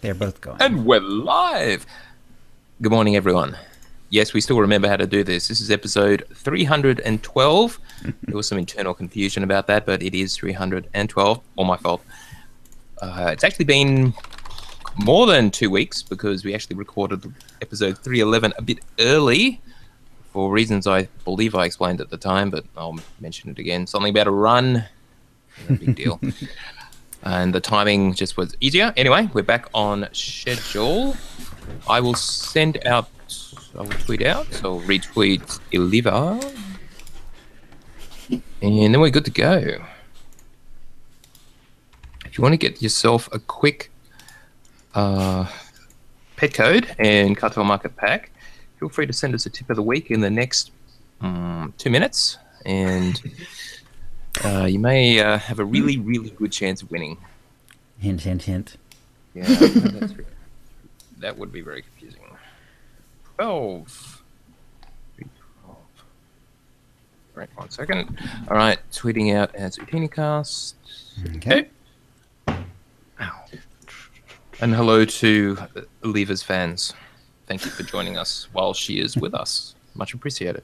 They're both going. And we're live! Good morning, everyone. Yes, we still remember how to do this. This is episode 312. There was some internal confusion about that, but it is 312. All my fault. It's actually been more than 2 weeks because we actually recorded episode 311 a bit early for reasons I believe I explained at the time, but I'll mention it again. Something about a run. No big deal. And the timing just was easier. Anyway, we're back on schedule. I will tweet out, so I'll retweet Leyva. And then we're good to go. If you want to get yourself a quick pet code and cartel market pack, feel free to send us a tip of the week in the next 2 minutes. And you may have a really, really good chance of winning. Hint, hint, hint. Yeah, that would be very confusing. 12. 12. Right, 1 second. All right, tweeting out as OotiniCast. Okay. Ow. And hello to Leyva's fans. Thank you for joining us while she is with us. Much appreciated.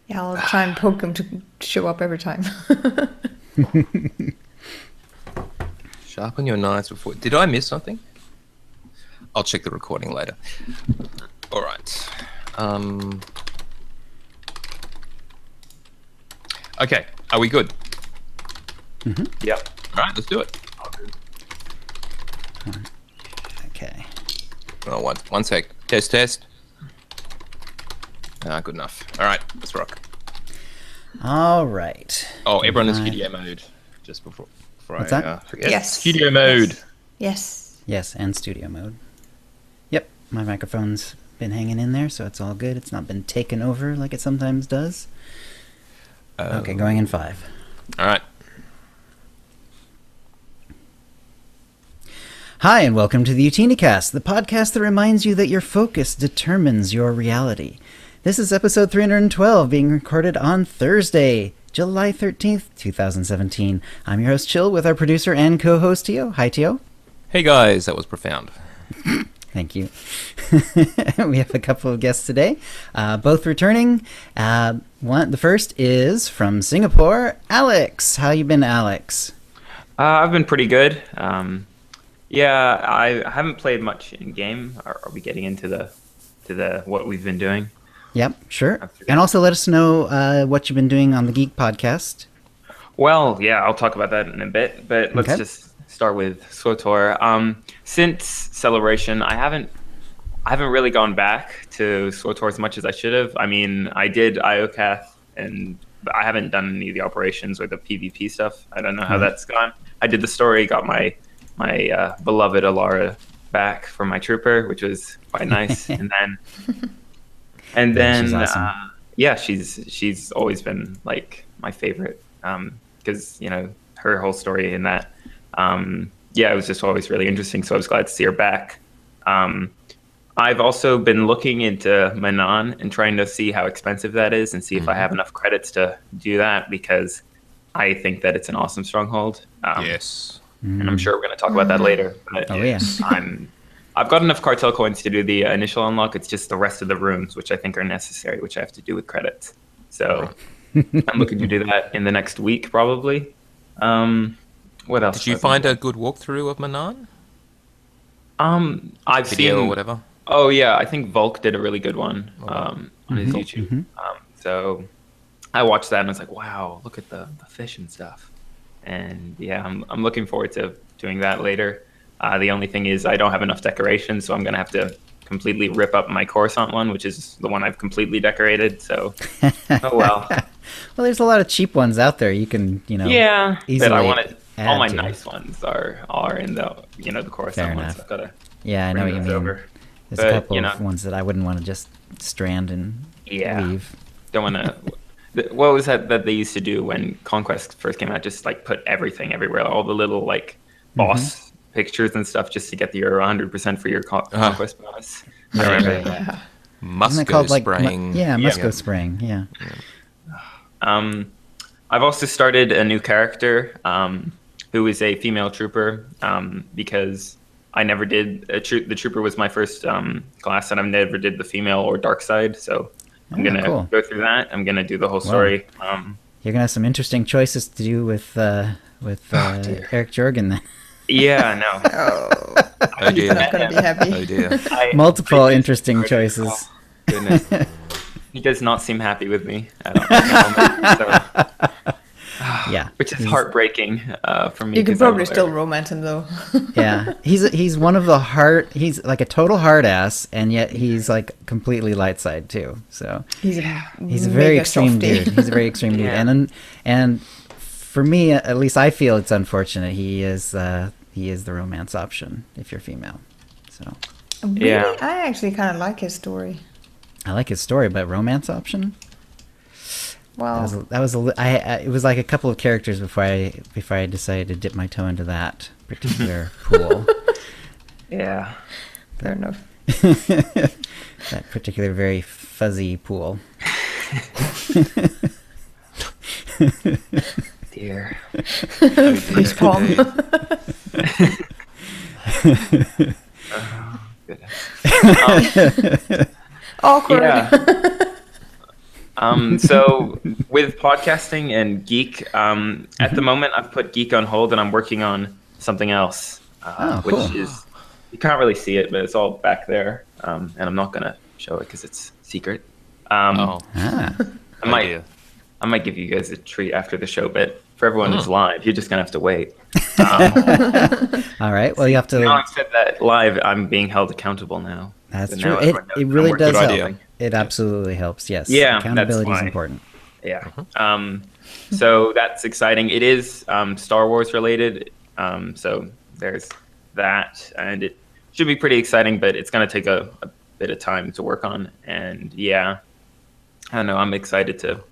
Yeah, I'll try and poke him to show up every time. Sharpen your knives before... Did I miss something? I'll check the recording later. All right. Okay, are we good? Mm-hmm. Yep. All right, let's do it. Okay. Oh, one sec. Test. Good enough. All right, let's rock. All right. Oh, everyone in studio mode. Just before What's I that? forget. Yes. Studio mode. Yes. Yes, and studio mode. Yep, my microphone's been hanging in there, so it's all good. It's not been taken over like it sometimes does. Okay, going in 5. All right. Hi, and welcome to the OotiniCast, the podcast that reminds you that your focus determines your reality. This is episode 312, being recorded on Thursday, July 13th, 2017. I'm your host, Chill, with our producer and co-host, Tio. Hi, Tio. Hey, guys. That was profound. Thank you. We have a couple of guests today, both returning. The first is from Singapore, Alex. How you been, Alex? I've been pretty good. Yeah, I haven't played much in game. Are we getting into the what we've been doing? Yep, sure. And also let us know what you've been doing on the Geek Podcast. Well, yeah, I'll talk about that in a bit, but let's just start with SWTOR. Since Celebration, I haven't really gone back to SWTOR as much as I should have. I mean, I did IOCath, but I haven't done any of the operations or the PvP stuff. I don't know how that's gone. I did the story, got my beloved Alara back from my trooper, which was quite nice. and then she's awesome. Yeah, she's always been like my favorite because her whole story in that it was just always really interesting, so I was glad to see her back. I've also been looking into Manon and trying to see how expensive that is and see if I have enough credits to do that, because I think that it's an awesome stronghold. Yes. And I'm sure we're going to talk about that later. But I've got enough cartel coins to do the initial unlock. It's just the rest of the rooms, which I think are necessary, which I have to do with credits. So I'm looking to do that in the next week, probably. What else? Did you find a good walkthrough of Manon? I've Video seen or whatever. Oh yeah, I think Volk did a really good one on his YouTube. So I watched that and I was like, wow, look at the fish and stuff. And yeah, I'm looking forward to doing that later. The only thing is I don't have enough decorations, so I'm going to have to completely rip up my Coruscant one, which is the one I've completely decorated. So, oh well. Well, there's a lot of cheap ones out there. You can, yeah, easily but I want all my to. nice ones are in the the Coruscant ones. So I've got to I know what you mean. over. There's a couple of ones that I wouldn't want to just strand and leave. Don't want to. What was that they used to do when Conquest first came out? Just like put everything everywhere, all the little like boss pictures and stuff, just to get your 100% for your Conquest bonus. I remember that. Musco spraying. Musco spraying. Yeah. I've also started a new character. who is a female trooper, because I never did the trooper was my first class, and I never did the female or dark side. So I'm gonna go through that. I'm gonna do the whole story. You're gonna have some interesting choices to do with Eric Jorgen then. Yeah, no. Oh, dear. Not gonna be happy. Oh dear. Multiple interesting choices. Oh, goodness. He does not seem happy with me at the moment, Yeah, which is heartbreaking for me. You can probably still romance him though. Yeah, he's one of the he's like a total hard ass, and yet he's like completely light side too. So he's a very extreme softy. dude. He's a very extreme dude, and for me, at least, I feel it's unfortunate he is the romance option if you're female. So Really? Yeah, I actually kind of like his story. I like his story, but romance option. Well, it was like a couple of characters before I decided to dip my toe into that particular pool. Yeah, fair enough. That particular very fuzzy pool. Dear. Please, Palm. Oh, goodness. Awkward. Yeah. So with podcasting and Geek, at the moment I've put Geek on hold and I'm working on something else, which is, you can't really see it, but it's all back there. And I'm not going to show it because it's secret. I might give you guys a treat after the show, but for everyone who's live, you're just going to have to wait. All right. Well, you have to. Now I've said that live, I'm being held accountable now. That's so true. It really does help. idea. It absolutely helps. Yes. Yeah, Accountability that's is why. important. Yeah. So that's exciting. It is Star Wars related. So there's that, and it should be pretty exciting, but it's going to take a bit of time to work on. And yeah, I don't know. I'm excited to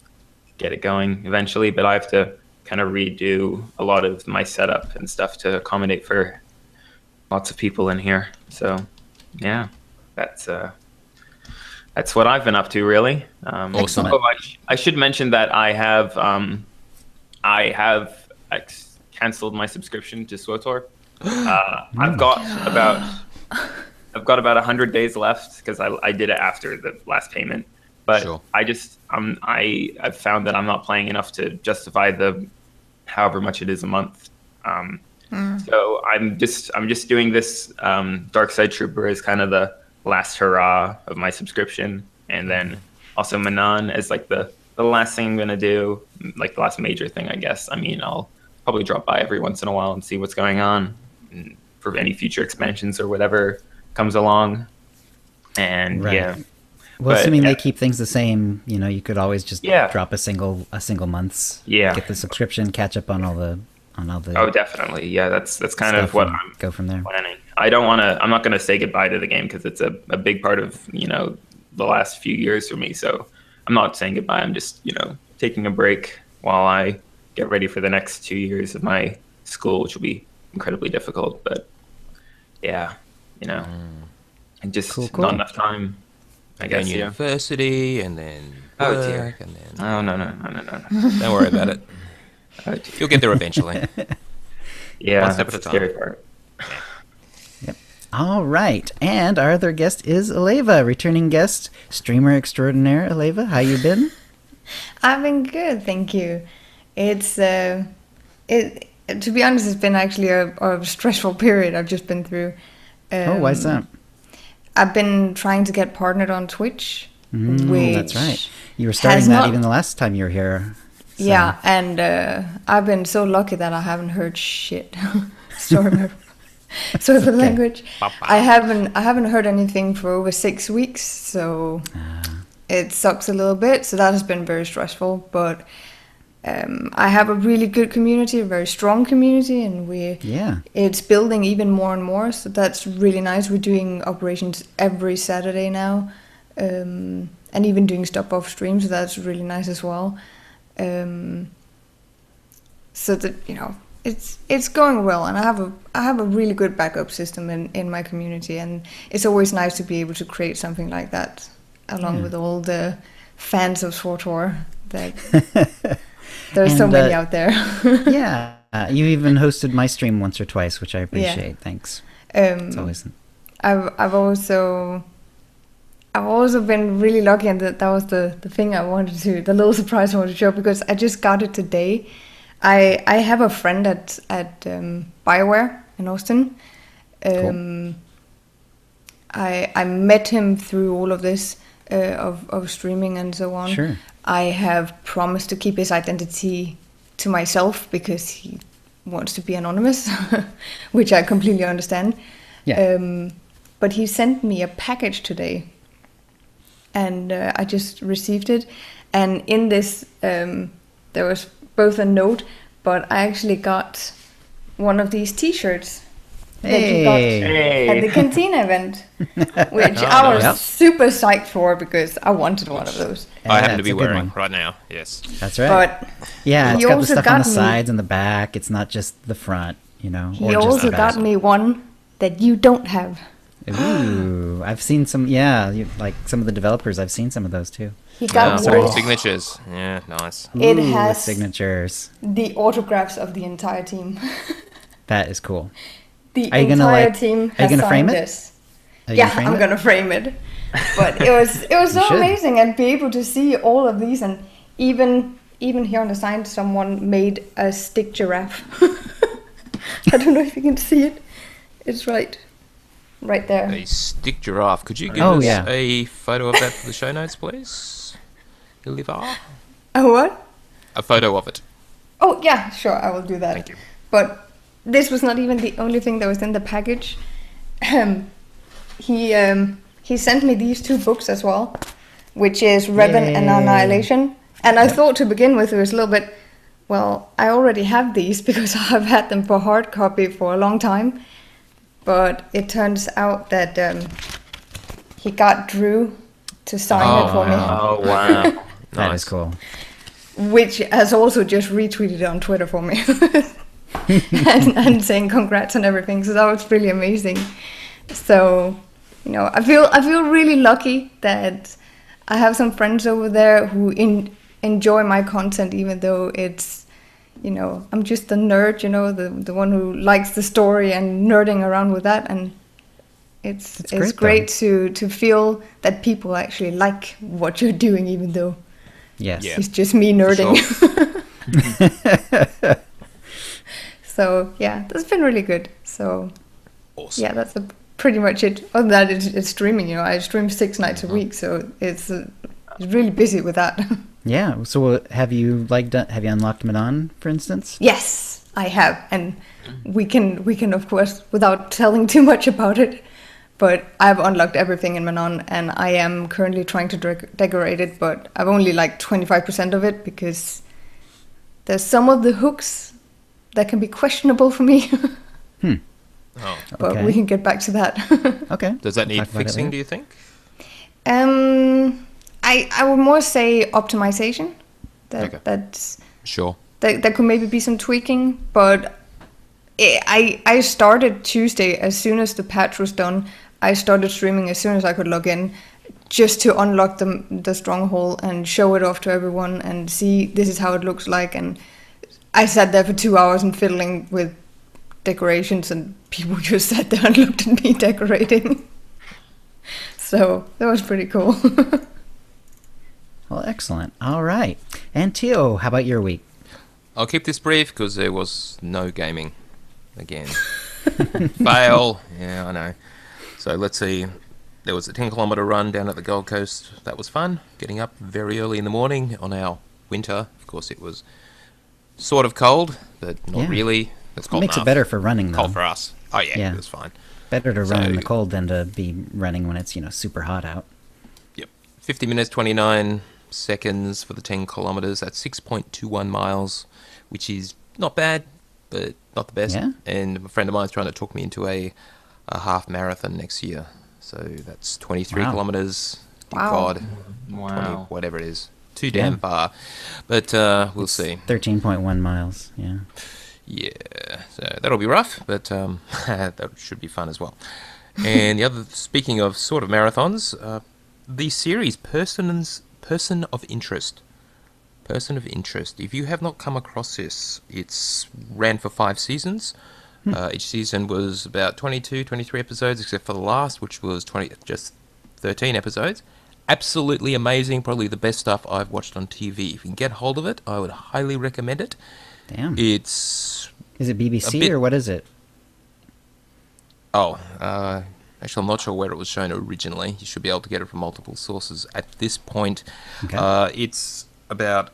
get it going eventually, but I have to kind of redo a lot of my setup and stuff to accommodate for lots of people in here. So yeah, that's what I've been up to, really. Awesome. Oh, I should mention that I have canceled my subscription to SWTOR. I've got about 100 days left because I did it after the last payment. But sure. I've found that I'm not playing enough to justify the however much it is a month. So I'm just doing this Dark Side Trooper as kind of the last hurrah of my subscription, and then also Manon as like the last thing I'm gonna do, like the last major thing, I guess. I mean, I'll probably drop by every once in a while and see what's going on for any future expansions or whatever comes along. And yeah. Well, assuming they keep things the same, you could always just drop a single month's. Yeah. Get the subscription, catch up on all the. Oh, definitely. Yeah, that's kind of what I'm go from there. Planning. I'm not going to say goodbye to the game because it's a big part of, the last few years for me. So I'm not saying goodbye. I'm just, taking a break while I get ready for the next 2 years of my school, which will be incredibly difficult. But yeah, and just not enough time. I guess university and then work and then. Oh no! Don't worry about it. You'll get there eventually. Yeah, one step at a that's the time. scary part. Yep. All right, and our other guest is Leyva, returning guest, streamer extraordinaire. Leyva, how you been? I've been good, thank you. It's to be honest, it's been actually a stressful period I've just been through. Why is that? I've been trying to get partnered on Twitch. That's right. You were starting that even the last time you were here. So. Yeah, and I've been so lucky that I haven't heard shit. Sorry for the language. I haven't heard anything for over 6 weeks, so it sucks a little bit. So that has been very stressful. But I have a really good community, a very strong community, and it's building even more and more. So that's really nice. We're doing operations every Saturday now, and even doing stuff off stream. So that's really nice as well. So that it's going well, and I have a really good backup system in my community, and it's always nice to be able to create something like that along with all the fans of SWTOR that there's so many out there. Yeah, You even hosted my stream once or twice, which I appreciate. Yeah. Thanks. It's always. I've also been really lucky, and that was the thing I wanted to, the little surprise I wanted to show, because I just got it today. I have a friend at BioWare in Austin. Cool. I met him through all of this of streaming and so on. Sure. I have promised to keep his identity to myself because he wants to be anonymous, which I completely understand. Yeah. But he sent me a package today, and I just received it. And in this, there was both a note, but I actually got one of these T-shirts that you got at the Cantina event, which I was super psyched for because I wanted one of those. I happen to be wearing right now. Yes, that's right. But yeah, it's got the stuff on the sides and the back. It's not just the front, you know. He also got me one that you don't have. Ooh, I've seen some. Yeah, like some of the developers. I've seen some of those too. He got signatures. Yeah, nice. It has signatures. The autographs of the entire team. That is cool. The entire team has signed this. Yeah, I'm gonna frame it. But it was so amazing, and be able to see all of these, and even here on the sign, someone made a stick giraffe. I don't know if you can see it. It's right there. A stick giraffe. Could you give us a photo of that for the show notes, please? Leyva? A what? A photo of it. Oh, yeah, sure, I will do that. Thank you. But this was not even the only thing that was in the package. He sent me these 2 books as well, which is Revan and Annihilation. And I thought to begin with it was a little bit, well, I already have these because I've had them for hard copy for a long time. But it turns out that he got Drew to sign it for me. Oh, wow. That is cool. Which has also just retweeted it on Twitter for me. and saying congrats and everything. So that was really amazing. So, you know, I feel really lucky that I have some friends over there who enjoy my content, even though it's, you know, I'm just the nerd, you know, the one who likes the story and nerding around with that. And it's great to feel that people actually like what you're doing, even though it's just me nerding. Sure. So yeah, that's been really good. So awesome. Yeah, that's pretty much it. Other than that, it's streaming. You know, I stream 6 nights a week, so it's really busy with that. Yeah. So have you unlocked Manon, for instance? Yes, I have, and we can of course, without telling too much about it, but I've unlocked everything in Manon, and I am currently trying to decorate it, but I've only like 25% of it because there's some of the hooks that can be questionable for me. Oh, but we can get back to that. Okay. Does that need fixing, do you think? I would more say optimization. That's sure. There could maybe be some tweaking, but I started Tuesday as soon as the patch was done. I started streaming as soon as I could log in, just to unlock the stronghold and show it off to everyone and see this is how it looks like. And I sat there for 2 hours and fiddling with decorations, and people just sat there and looked at me decorating. So that was pretty cool. Well, excellent. All right. And Theo, how about your week? I'll keep this brief because there was no gaming again. Fail. Yeah, I know. So let's see. There was a 10-kilometre run down at the Gold Coast. That was fun. Getting up very early in the morning on our winter. Of course, it was sort of cold, but not really. It's cold enough. Makes it better for running, though. Cold for us. Oh, yeah. It was fine. Better to run in the cold than to be running when it's, you know, super hot out. Yep. 50 minutes, 29 seconds for the 10 kilometres. That's 6.21 miles, which is not bad, but not the best. Yeah. And a friend of mine's trying to talk me into a half marathon next year. So that's 23 kilometres. Wow. God. Wow. 20, whatever it is. Too damn far. But we'll see. 13.1 miles, yeah. Yeah, so that'll be rough, but that should be fun as well. And the other, speaking of sort of marathons, the series Person of Interest. Person of Interest. If you have not come across this, it's ran for 5 seasons. Each season was about 22, 23 episodes, except for the last, which was just 13 episodes. Absolutely amazing. Probably the best stuff I've watched on TV. If you can get hold of it, I would highly recommend it. Damn. Is it BBC or what is it? Oh, actually, I'm not sure where it was shown originally. You should be able to get it from multiple sources at this point. Okay. It's about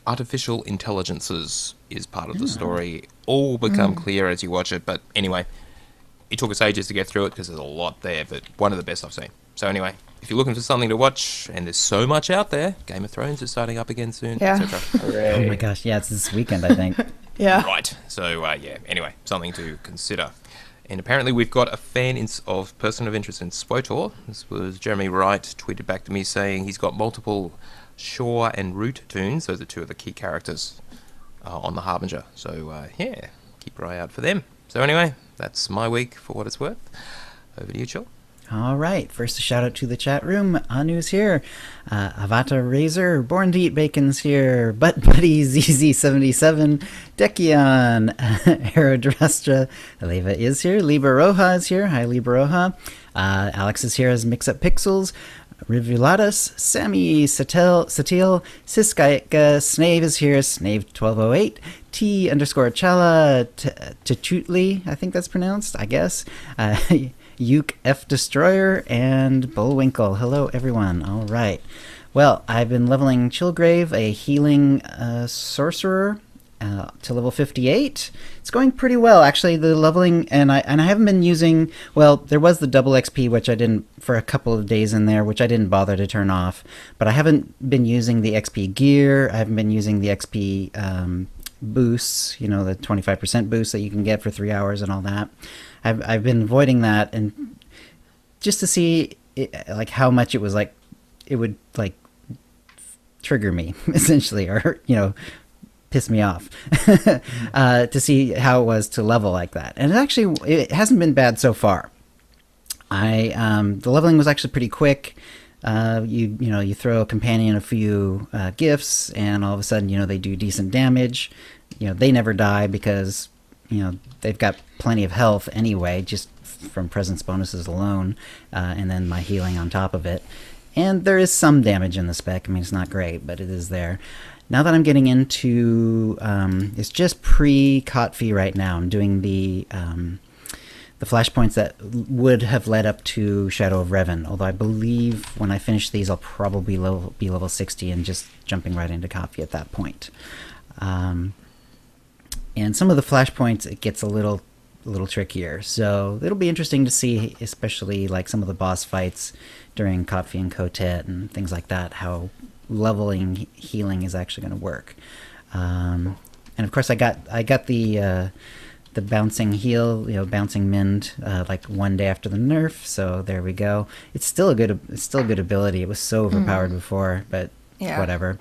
artificial intelligences is part of the story. All become clear as you watch it. But anyway, it took us ages to get through it because there's a lot there, but one of the best I've seen. So anyway, if you're looking for something to watch, and there's so much out there, Game of Thrones is starting up again soon, etc. Oh my gosh, yeah, it's this weekend, I think. Yeah. Right. So, anyway, something to consider. And apparently we've got a fan of Person of Interest in SWOTOR. This was Jeremy Wright tweeted back to me saying he's got multiple Shaw and Root tunes. Those are 2 of the key characters on the Harbinger. So, keep your eye out for them. So anyway, that's my week for what it's worth. Over to you, Chill. All right. First, a shout out to the chat room. Anu's here. Avata Razor, Born to Eat Bacon's here. Butt Buddy ZZ77, Dekion, Aerodrastra, Leyva is here. Libra Roja is here. Hi, Libra Roja. Alex is here as Mix Up Pixels. Rivulatus, Sammy Satil, Siskaika, Snave is here, Snave1208, T_Chala, Tachutli, I think that's pronounced, I guess. Uke F Destroyer, and Bullwinkle. Hello, everyone. All right. Well, I've been leveling Chillgrave, a healing sorcerer, to level 58. It's going pretty well, actually. The leveling, and I haven't been using. Well, there was the double XP, which I didn't for a couple of days in there, which I didn't bother to turn off. But I haven't been using the XP gear. I haven't been using the XP boosts. You know, the 25% boost that you can get for 3 hours and all that. I've been avoiding that, and just to see like how much it was like, it would like trigger me essentially, or piss me off to see how it was to level like that. And it hasn't been bad so far. The leveling was actually pretty quick. You throw a companion a few gifts, and all of a sudden they do decent damage. They never die because they've got plenty of health anyway, just from presence bonuses alone, and then my healing on top of it. And there is some damage in the spec. I mean, it's not great, but it is there. Now that I'm getting into, it's just pre-Kotfi right now. I'm doing the flashpoints that would have led up to Shadow of Revan. Although I believe when I finish these, I'll probably be level 60 and just jumping right into Kotfi at that point. And some of the flashpoints, it gets a little trickier. So it'll be interesting to see, especially like some of the boss fights during Kotfi and Kotet and things like that, how leveling healing is actually going to work. And of course, I got the bouncing heal, bouncing mend, like one day after the nerf. So there we go. It's still a good ability. It was so overpowered before, but whatever.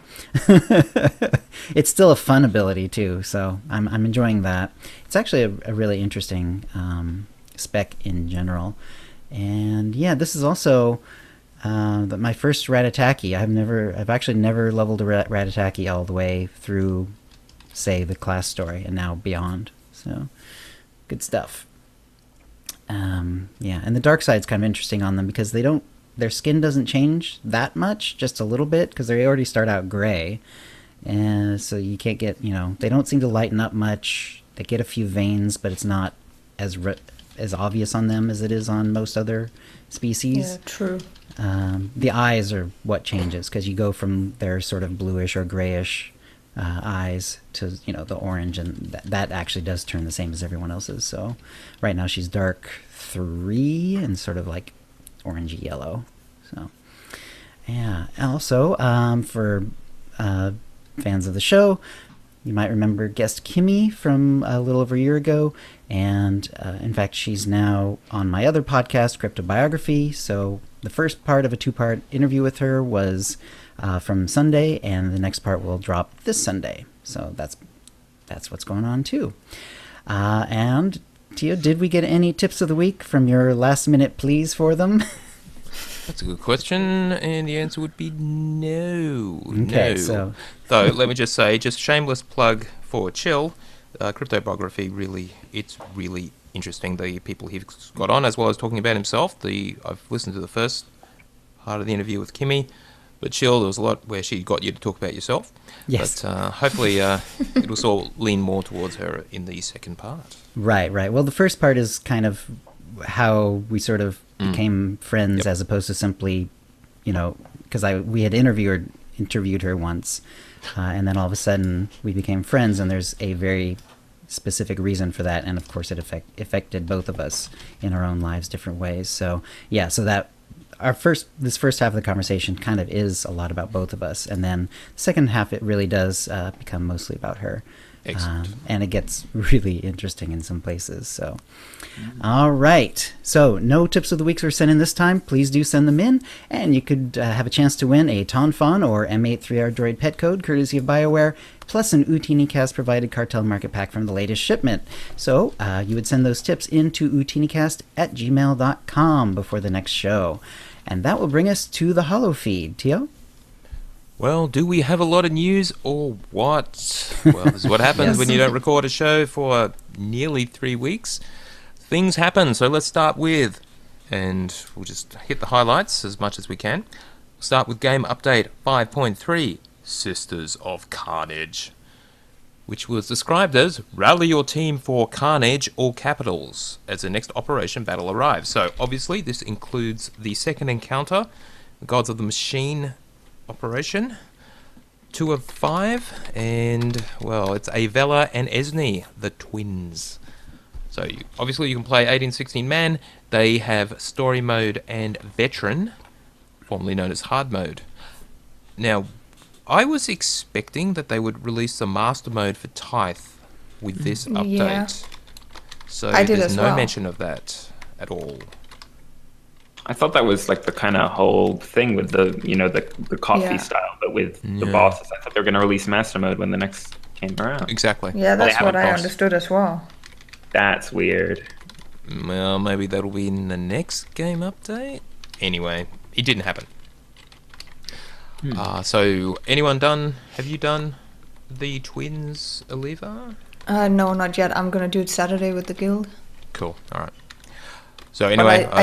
It's still a fun ability too. So I'm enjoying that. It's actually a really interesting spec in general. And yeah, this is also my first Ratataki. I've actually never leveled a Ratataki all the way through, say, the class story and now beyond. So good stuff. And the dark side's kind of interesting on them because their skin doesn't change that much, just a little bit, because they already start out gray. And so you can't get, they don't seem to lighten up much. They get a few veins, but it's not as obvious on them as it is on most other species. Yeah, true. The eyes are what changes, because you go from their sort of bluish or grayish eyes to the orange, and that actually does turn the same as everyone else's. So right now she's dark 3 and sort of like orangey yellow. So yeah. Also, for fans of the show, you might remember guest Kimmy from a little over a year ago, and in fact she's now on my other podcast, Cryptobiography. So the first part of a 2-part interview with her was from Sunday, and the next part will drop this Sunday. So that's what's going on too. And Tio, did we get any tips of the week from your last minute pleas for them? That's a good question, and the answer would be no. Okay, no. so... Though, let me just say, just shameless plug for Chill, cryptography it's really interesting, the people he's got on, as well as talking about himself. I've listened to the first part of the interview with Kimmy, but Chill, there was a lot where she got you to talk about yourself. Yes. But hopefully it will all lean more towards her in the second part. Right. Well, the first part is kind of how we sort of became friends, as opposed to simply, because we had interviewed her once, and then all of a sudden we became friends, and there's a very specific reason for that, and of course it affected both of us in our own lives different ways. So yeah, so that this first half of the conversation kind of is a lot about both of us, and then the second half it really does become mostly about her. Excellent. And it gets really interesting in some places. So, all right. So, no tips of the weeks were sent in this time. Please do send them in, and you could have a chance to win a Tonfon or M83R Droid pet code, courtesy of BioWare, plus an OotiniCast provided cartel market pack from the latest shipment. So, you would send those tips into OotiniCast@gmail.com before the next show. And that will bring us to the Holo feed. Tio? Well, do we have a lot of news or what? Well, this is what happens Yes. when you don't record a show for nearly 3 weeks. Things happen, so let's start with, and we'll just hit the highlights as much as we can. We'll start with Game Update 5.3, Sisters of Carnage, which was described as rally your team for Carnage, all capitals, as the next Operation Battle arrives. So, obviously, this includes the second encounter, the Gods of the Machine operation, 2 of 5, and well, it's Avella and Esne, the twins. So obviously you can play 18-16 man. They have story mode and veteran, formerly known as hard mode. Now, I was expecting that they would release the master mode for Tithe with this update. Yeah. So I did there's as no well. mention of that at all. I thought that was like the kind of whole thing with the coffee Yeah. style, but with the Yeah. bosses. I thought they were going to release master mode when the next came around. Exactly. Yeah, that's have what a I boss. understood as well. That's weird. Well, maybe that'll be in the next game update. Anyway, it didn't happen. So, anyone done? Have you done the twins, Leyva? No, not yet. I'm gonna do it Saturday with the guild. Cool. All right. So anyway, But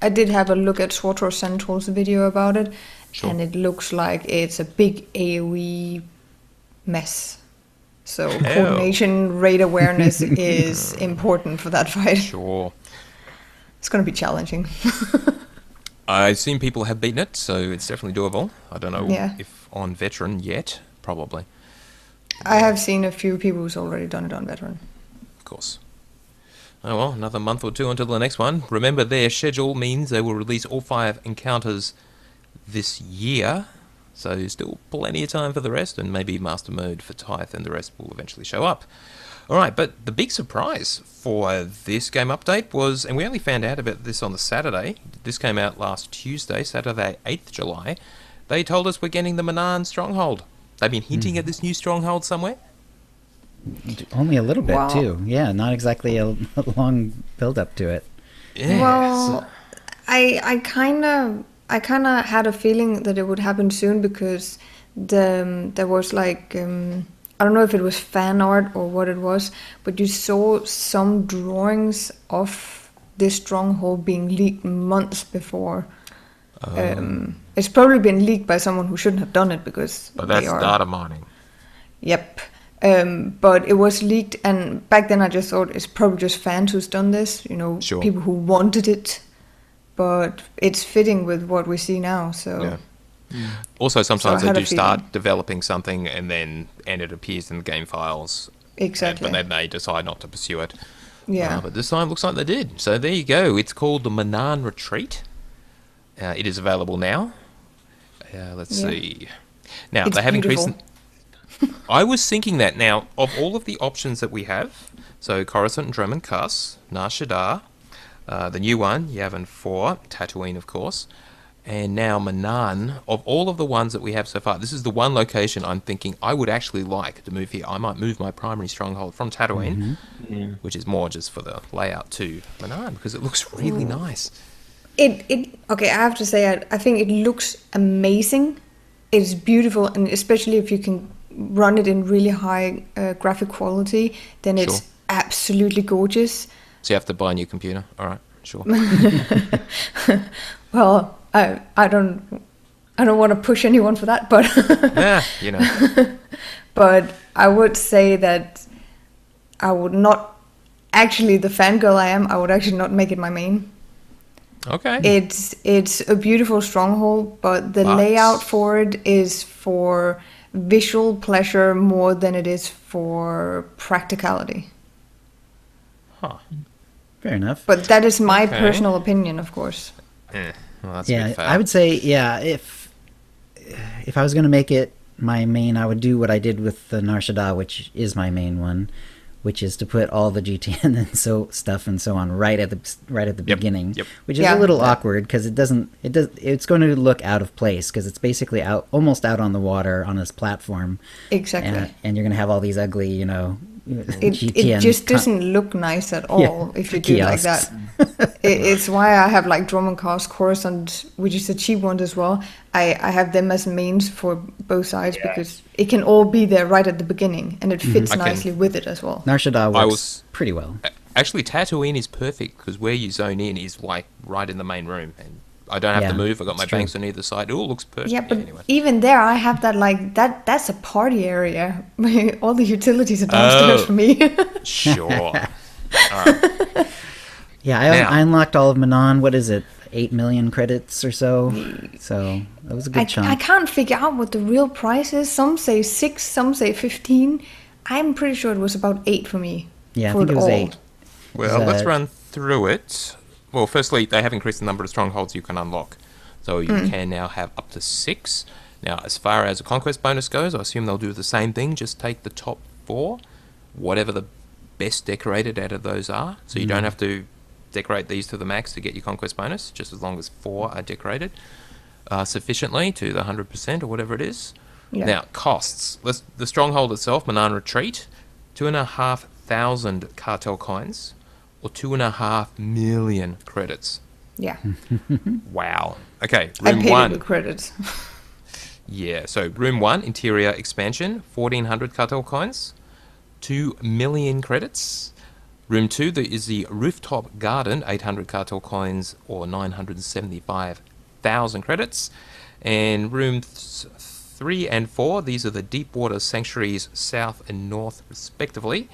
I did have a look at SWTOR Central's video about it, Sure. and it looks like it's a big AoE mess. So coordination, raid awareness is important for that fight. Sure. It's gonna be challenging. I've seen people have beaten it, so it's definitely doable. I don't know Yeah. if on veteran yet. Probably, I have seen a few people who's already done it on veteran. of course. Oh well, another month or two until the next one. Remember, their schedule means they will release all 5 encounters this year. So still plenty of time for the rest, and maybe master mode for Tithe, and the rest will eventually show up. Alright, but the big surprise for this game update was, and we only found out about this on the Saturday, this came out last Tuesday, Saturday 8th July, they told us we're getting the Manan Stronghold. They've been hinting at this new stronghold somewhere? Only a little bit, Wow. too. Yeah, not exactly a long build-up to it. Yeah. Well, I kind of had a feeling that it would happen soon because there was like I don't know if it was fan art or what it was, but you saw some drawings of this stronghold being leaked months before. It's probably been leaked by someone who shouldn't have done it because But that's they are. data mining. Yep. But it was leaked, and back then I just thought it's probably just fans who's done this, Sure. people who wanted it. But it's fitting with what we see now, so Yeah. Also, sometimes So I they had do a start feeling. developing something and it appears in the game files. exactly. But then they decide not to pursue it. Yeah. But this time looks like they did. So there you go. It's called the Manan Retreat. It is available now. Let's Yeah. see. Now, It's they have increased... beautiful. I was thinking that now, of all of the options that we have, so Coruscant and Dromund Kaas, Nar Shaddaa, the new one, Yavin 4, Tatooine, of course, and now Manan, of all of the ones that we have so far, this is the one location I'm thinking I would actually like to move here. I might move my primary stronghold from Tatooine, which is more just for the layout, to Manan, because it looks really nice. Okay, I have to say, I think it looks amazing. It's beautiful, and especially if you can run it in really high graphic quality, then it's absolutely gorgeous. So you have to buy a new computer. All right, sure. Well, I don't want to push anyone for that, but Yeah, you know. but I would say that I would not actually, the fangirl I am, I would actually not make it my main. Okay. It's a beautiful stronghold, but the layout for it is for visual pleasure more than it is for practicality. Huh. Fair enough. But that is my personal opinion, of course. Well, that's a big fail. I would say, if I was going to make it my main, I would do what I did with the Nar Shaddaa, which is my main one, which is to put all the GTN and stuff and so on right at the beginning, which is a little awkward because it's going to look out of place because it's basically almost out on the water on this platform. Exactly. And you're going to have all these ugly, it just doesn't look nice at all if you do it like that. It's why I have like Drummondcast Coruscant, which is a cheap one as well. I have them as mains for both sides because it can all be there right at the beginning and it fits nicely with it as well. Nar Shaddaa works pretty well. Actually, Tatooine is perfect because where you zone in is like right in the main room, and I don't have to move. I've got my banks on either side. It all looks perfect. Yeah, but even there, I have that that's a party area. All the utilities are downstairs for me. Sure. All right. Yeah, I unlocked all of Manon. What is it? 8 million credits or so. So that was a good chunk. I can't figure out what the real price is. Some say 6, some say 15. I'm pretty sure it was about 8 for me. Yeah, I think it was 8. Well, let's run through it. Well, firstly, they have increased the number of strongholds you can unlock. So you can now have up to 6. Now, as far as a conquest bonus goes, I assume they'll do the same thing. Just take the top 4, whatever the best decorated out of those are. So you don't have to decorate these to the max to get your conquest bonus, just as long as 4 are decorated sufficiently to the 100% or whatever it is. Yeah. Now, costs. The stronghold itself, Manan Retreat, 2,500 cartel coins, or 2.5 million credits. Yeah. Wow. Okay, room I paid 1. Credits. Yeah, so room 1, interior expansion, 1,400 cartel coins, 2 million credits. Room 2 is the rooftop garden, 800 cartel coins or 975,000 credits. And room 3 and 4, these are the deep water sanctuaries south and north respectively,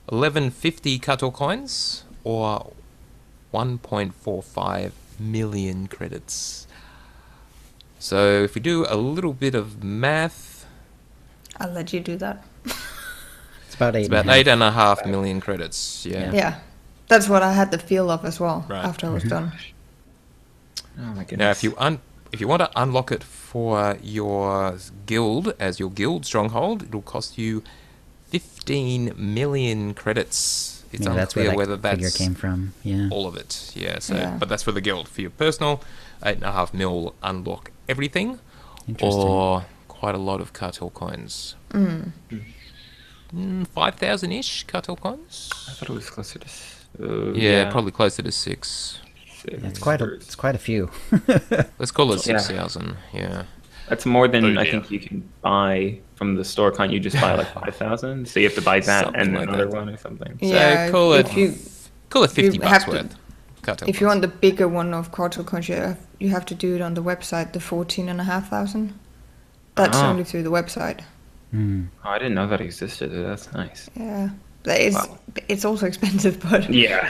1,150 cartel coins or 1.45 million credits. So if we do a little bit of math, I'll let you do that. It's about 8.5 million credits. Yeah, that's what I had the feel of as well after I was done. Oh my goodness! Now, if you want to unlock it for your guild as your guild stronghold, it'll cost you 15 million credits. It's unclear whether that figure came from. Yeah, all of it. Yeah. So, but that's for the guild. For your personal, 8.5 mil unlock everything, or quite a lot of cartel coins. 5,000-ish cartel coins. I thought it was closer to. Probably closer to 6. It's quite a few. Let's call it 6,000. Yeah. That's more than I think you can buy from the store. Can't you just buy like 5,000? So you have to buy that something and like another one or something. Yeah, so call it 50 bucks worth. If you want the bigger one of cartel coins, you have to do it on the website. The 14,500. That's only through the website. Oh, I didn't know that existed. That's nice. Yeah, it's also expensive, but yeah,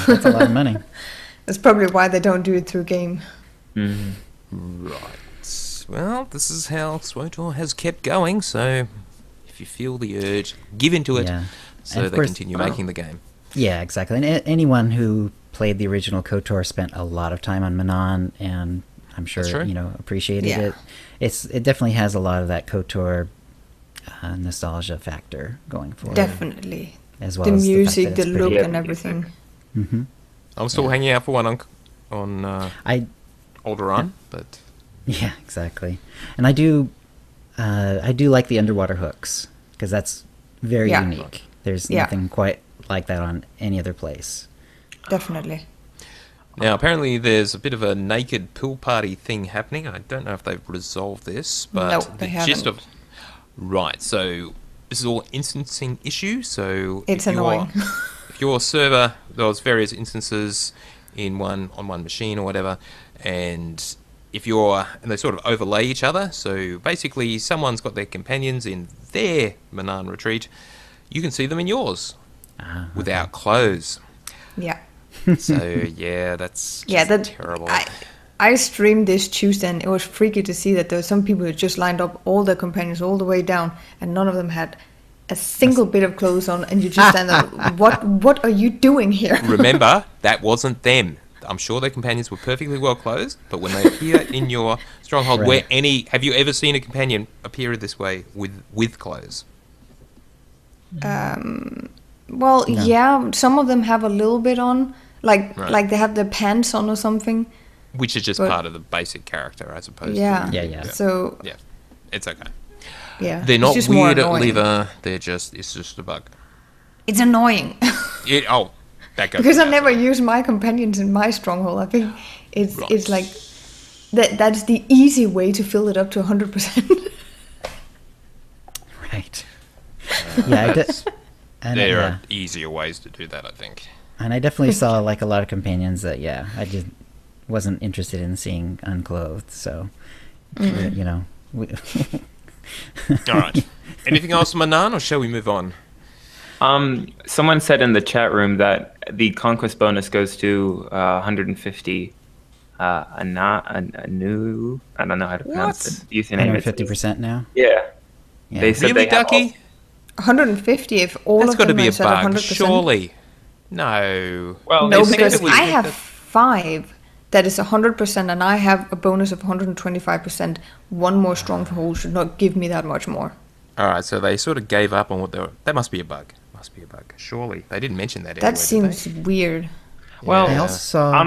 that's a lot of money. That's probably why they don't do it through game. Right. Well, this is how SWTOR has kept going. So, if you feel the urge, give into it. So they continue making the game. Yeah, exactly. And anyone who played the original KOTOR spent a lot of time on Manon, and I'm sure appreciated it. It definitely has a lot of that KOTOR nostalgia factor going forward. Definitely. As well the as music, the look, and everything. I'm still hanging out for one on Alderaan, but yeah, exactly. And I do like the underwater hooks because that's very unique. There's nothing quite like that on any other place. Definitely. Now, apparently there's a bit of a naked pool party thing happening. I don't know if they've resolved this, but Nope, they haven't. Right, so this is all instancing issue, so... It's annoying. If your server, there's various instances on one machine or whatever, and they sort of overlay each other, so basically someone's got their companions in their Manan retreat, you can see them in yours, without clothes. Yeah. So yeah, that's just terrible. I streamed this Tuesday, and it was freaky to see that there were some people who just lined up all their companions all the way down, and none of them had a single bit of clothes on, and you just stand there. What are you doing here? Remember, that wasn't them. I'm sure their companions were perfectly well clothed, but when they appear in your stronghold, have you ever seen a companion appear this way with clothes? Well, yeah, some of them have a little bit on, like they have their pants on or something. Which is just part of the basic character, as opposed to... Yeah. So... Yeah, it's okay. Yeah. They're not weird at Leyva, it's just a bug. It's annoying. That goes because I never use my companions in my stronghold. I think it's like... That's the easy way to fill it up to 100%. Right. There are easier ways to do that, I think. And I definitely saw like a lot of companions that I just wasn't interested in seeing unclothed. So you know. All right. Anything else, Manan, or shall we move on? Someone said in the chat room that the conquest bonus goes to 150. A new. I don't know how to pronounce it. Username 150% now. Yeah. They said really, they have Ducky? 150 if all That's of them got to be are a set at bug, 100%. surely. No. Well, No, they said because it was- I have 5 that is 100%, and I have a bonus of 125%. One more stronghold should not give me that much more. All right, so they sort of gave up on what they were... That must be a bug. Surely. They didn't mention that anywhere, That seems weird. Well, I also saw...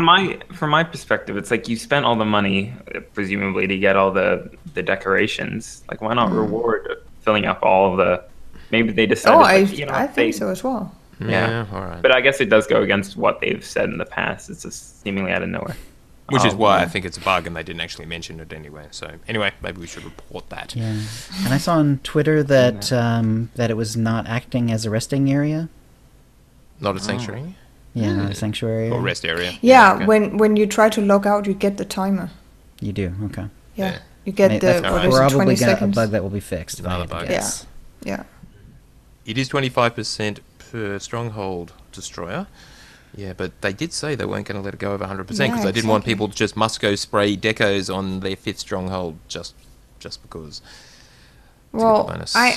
from my perspective, it's like you spent all the money, presumably, to get all the decorations. Like, why not reward filling up all of the... Maybe they decided... I think so as well. Yeah, all right. But I guess it does go against what they've said in the past. It's just seemingly out of nowhere. Which is why I think it's a bug, and they didn't actually mention it anyway. So anyway, maybe we should report that. Yeah, and I saw on Twitter that that it was not acting as a resting area. Not a sanctuary? Yeah, not a sanctuary. Or rest area. Yeah, okay. when you try to log out, you get the timer. You do, okay. Yeah. You get That's what is it, probably 20 a seconds? bug that will be fixed. if I Another had to bug. guess. Yeah. It is 25% per stronghold destroyer. Yeah, but they did say they weren't going to let it go over 100% because they didn't want people to just must go spray decos on their 5th stronghold just because. Well, I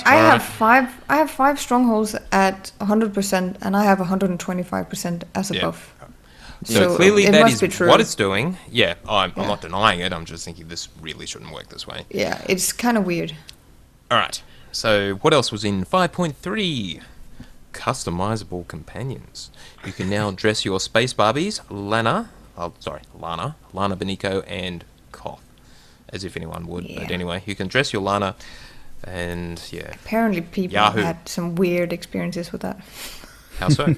have 5 strongholds at 100%, and I have 125% as a buff. So clearly it that must is be true. what it's doing. Yeah, I'm not denying it. I'm just thinking this really shouldn't work this way. Yeah, it's kind of weird. All right. So what else was in 5.3? Customizable companions. You can now dress your space Barbies, Lana, Beniko, and Koth, as if anyone would. Yeah. But anyway, you can dress your Lana, and Apparently people Yahoo. had some weird experiences with that. How so?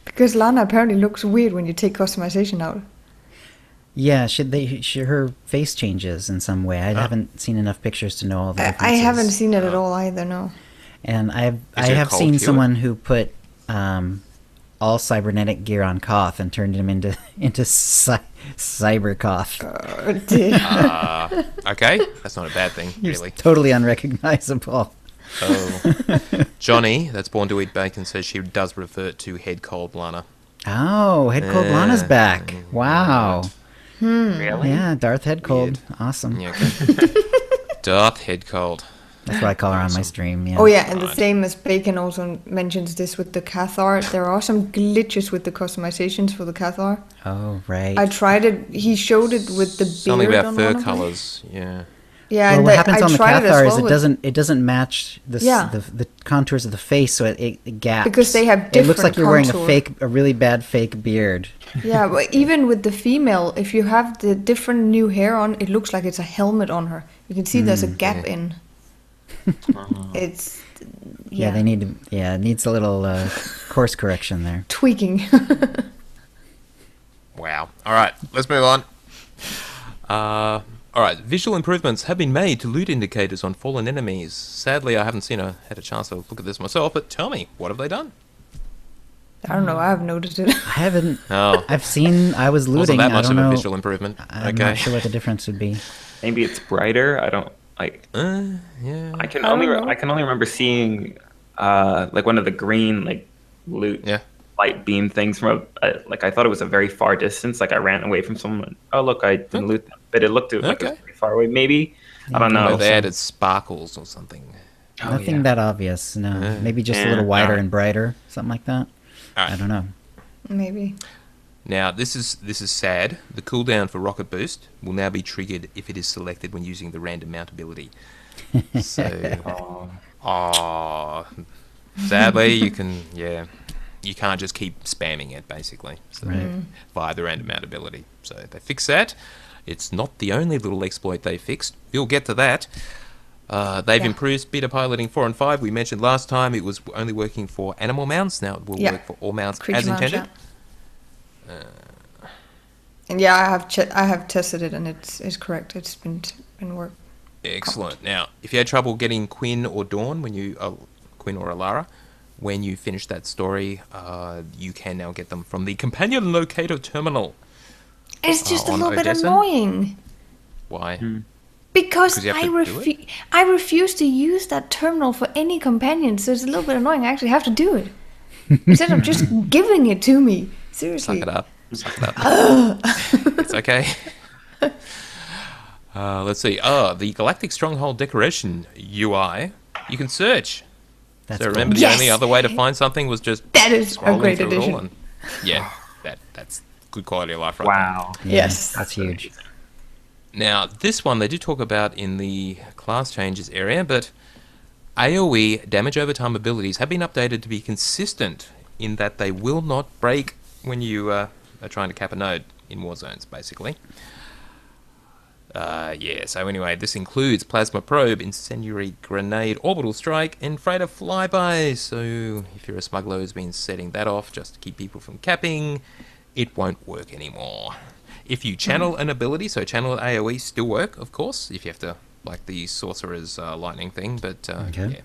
Because Lana apparently looks weird when you take customization out. Yeah, her face changes in some way. I haven't seen enough pictures to know all the differences. I haven't seen it at all either, no. And I have seen someone who put all cybernetic gear on Koth and turned him into cyber Koth. Okay, that's not a bad thing, really. Totally unrecognizable. Oh, Johnny, that's Born to Eat Bacon, says she does revert to Head Cold Lana. Oh, Head Cold Lana's back. Wow. Really? Yeah, Darth Head Cold. Awesome. Yeah, okay. Darth Head Cold. That's what I call her on my stream. Yeah. Oh yeah, and the same as Bacon also mentions this with the Cathar. There are some glitches with the customizations for the Cathar. Oh right. I tried it. He showed it with the beard. Something about on fur one of them. colors. Yeah. Yeah, well, and what happens on the Cathar is well it doesn't match the contours of the face, so it gaps. Because they have different It looks like you're wearing contour. a really bad fake beard. Yeah, but even with the female, if you have the different new hair on, it looks like it's a helmet on her. You can see there's a gap in. It's they need to. Yeah, it needs a little course correction there. Tweaking. Wow. All right, let's move on. All right, visual improvements have been made to loot indicators on fallen enemies. Sadly, I haven't had a chance to look at this myself, but tell me, what have they done? I don't know. I haven't noticed it. I haven't. Oh. I was looting. Wasn't that much I don't of a know. visual improvement. I'm not sure what the difference would be. Maybe it's brighter. I don't like. Yeah. I can don't only know. I can only remember seeing like one of the green like loot light beam things from like I thought it was a very far distance. Like I ran away from someone. Oh look, I didn't loot them, but it looked like it was pretty far away. Maybe I don't know. They added sparkles or something. Nothing that obvious. No, maybe just a little wider and brighter, something like that. Right. I don't know. Maybe. Now this is sad. The cooldown for rocket boost will now be triggered if it is selected when using the random mount ability. So, sadly, you can't just keep spamming it basically. So via the random mount ability. So they fixed that. It's not the only little exploit they fixed. We'll get to that. They've improved speed of piloting 4 and 5. We mentioned last time it was only working for animal mounts. Now it will work for all mounts as intended. And I have tested it, and it's correct. It's been work. Excellent. Now, if you had trouble getting Quinn or Dawn Quinn or Alara, when you finish that story, you can now get them from the companion locator terminal. It's just a little bit annoying. Why? Because I refuse to use that terminal for any companion, so it's a little bit annoying. I actually have to do it instead of just giving it to me. Seriously. Suck it up. It's okay. Let's see. The Galactic Stronghold Decoration UI. You can search. That's so remember, the only other way to find something was just that is a great through addition. it all and, that's good quality of life, right? Wow. There. Yes, that's huge. Now, this one they did talk about in the class changes area, but AoE damage over time abilities have been updated to be consistent in that they will not break when you are trying to cap a node in war zones, basically. So anyway, this includes Plasma Probe, Incendiary Grenade, Orbital Strike, and Freighter Flyby. So if you're a smuggler who's been setting that off just to keep people from capping, it won't work anymore. If you channel an ability, so channel AoE still work, of course, if you have to, like the Sorcerer's lightning thing, but the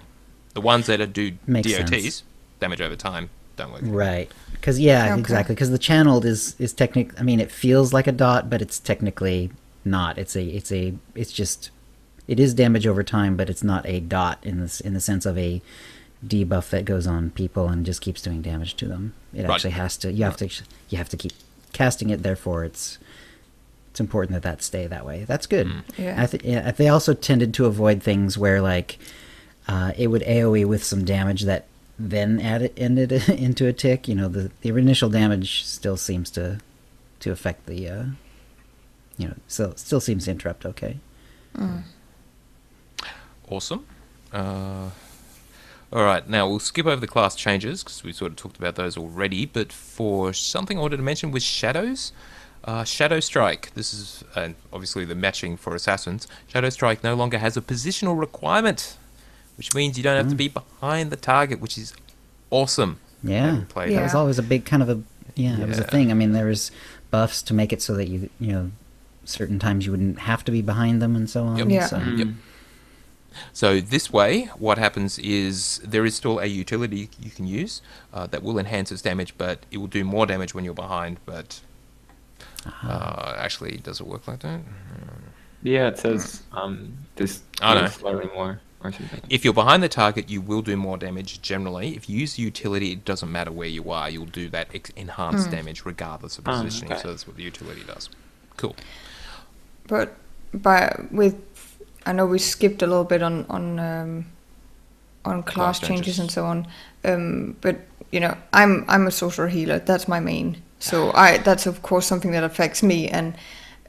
ones that do Makes DOTs, sense. Damage over time, don't work. Right. Because, exactly. Because the channeled is technically, I mean, it feels like a dot, but it's technically not. It is damage over time, but it's not a dot in the sense of a debuff that goes on people and just keeps doing damage to them. It actually has to. You have to keep casting it. Therefore, it's important that stay that way. That's good. Yeah. They also tended to avoid things where like it would AoE with some damage that then ended into a tick. You know, the initial damage still seems to affect the so still seems to interrupt. Okay. Awesome. All right, now we'll skip over the class changes because we sort of talked about those already, but for something I wanted to mention was Shadows. Shadow Strike, this is obviously the matching for Assassins. Shadow Strike no longer has a positional requirement, which means you don't have to be behind the target, which is awesome. Yeah, that was always a big kind of it was a thing. I mean, there was buffs to make it so that you certain times you wouldn't have to be behind them and so on. So this way, what happens is there is still a utility you can use that will enhance its damage, but it will do more damage when you're behind. But actually, does it work like that? Yeah, it says this slightly more or something. If you're behind the target, you will do more damage generally. If you use the utility, it doesn't matter where you are. You'll do that enhanced damage regardless of positioning. So that's what the utility does. Cool. But I know we skipped a little bit on class changes and so on. But I'm a sorcerer healer. That's my main. So that's of course something that affects me, and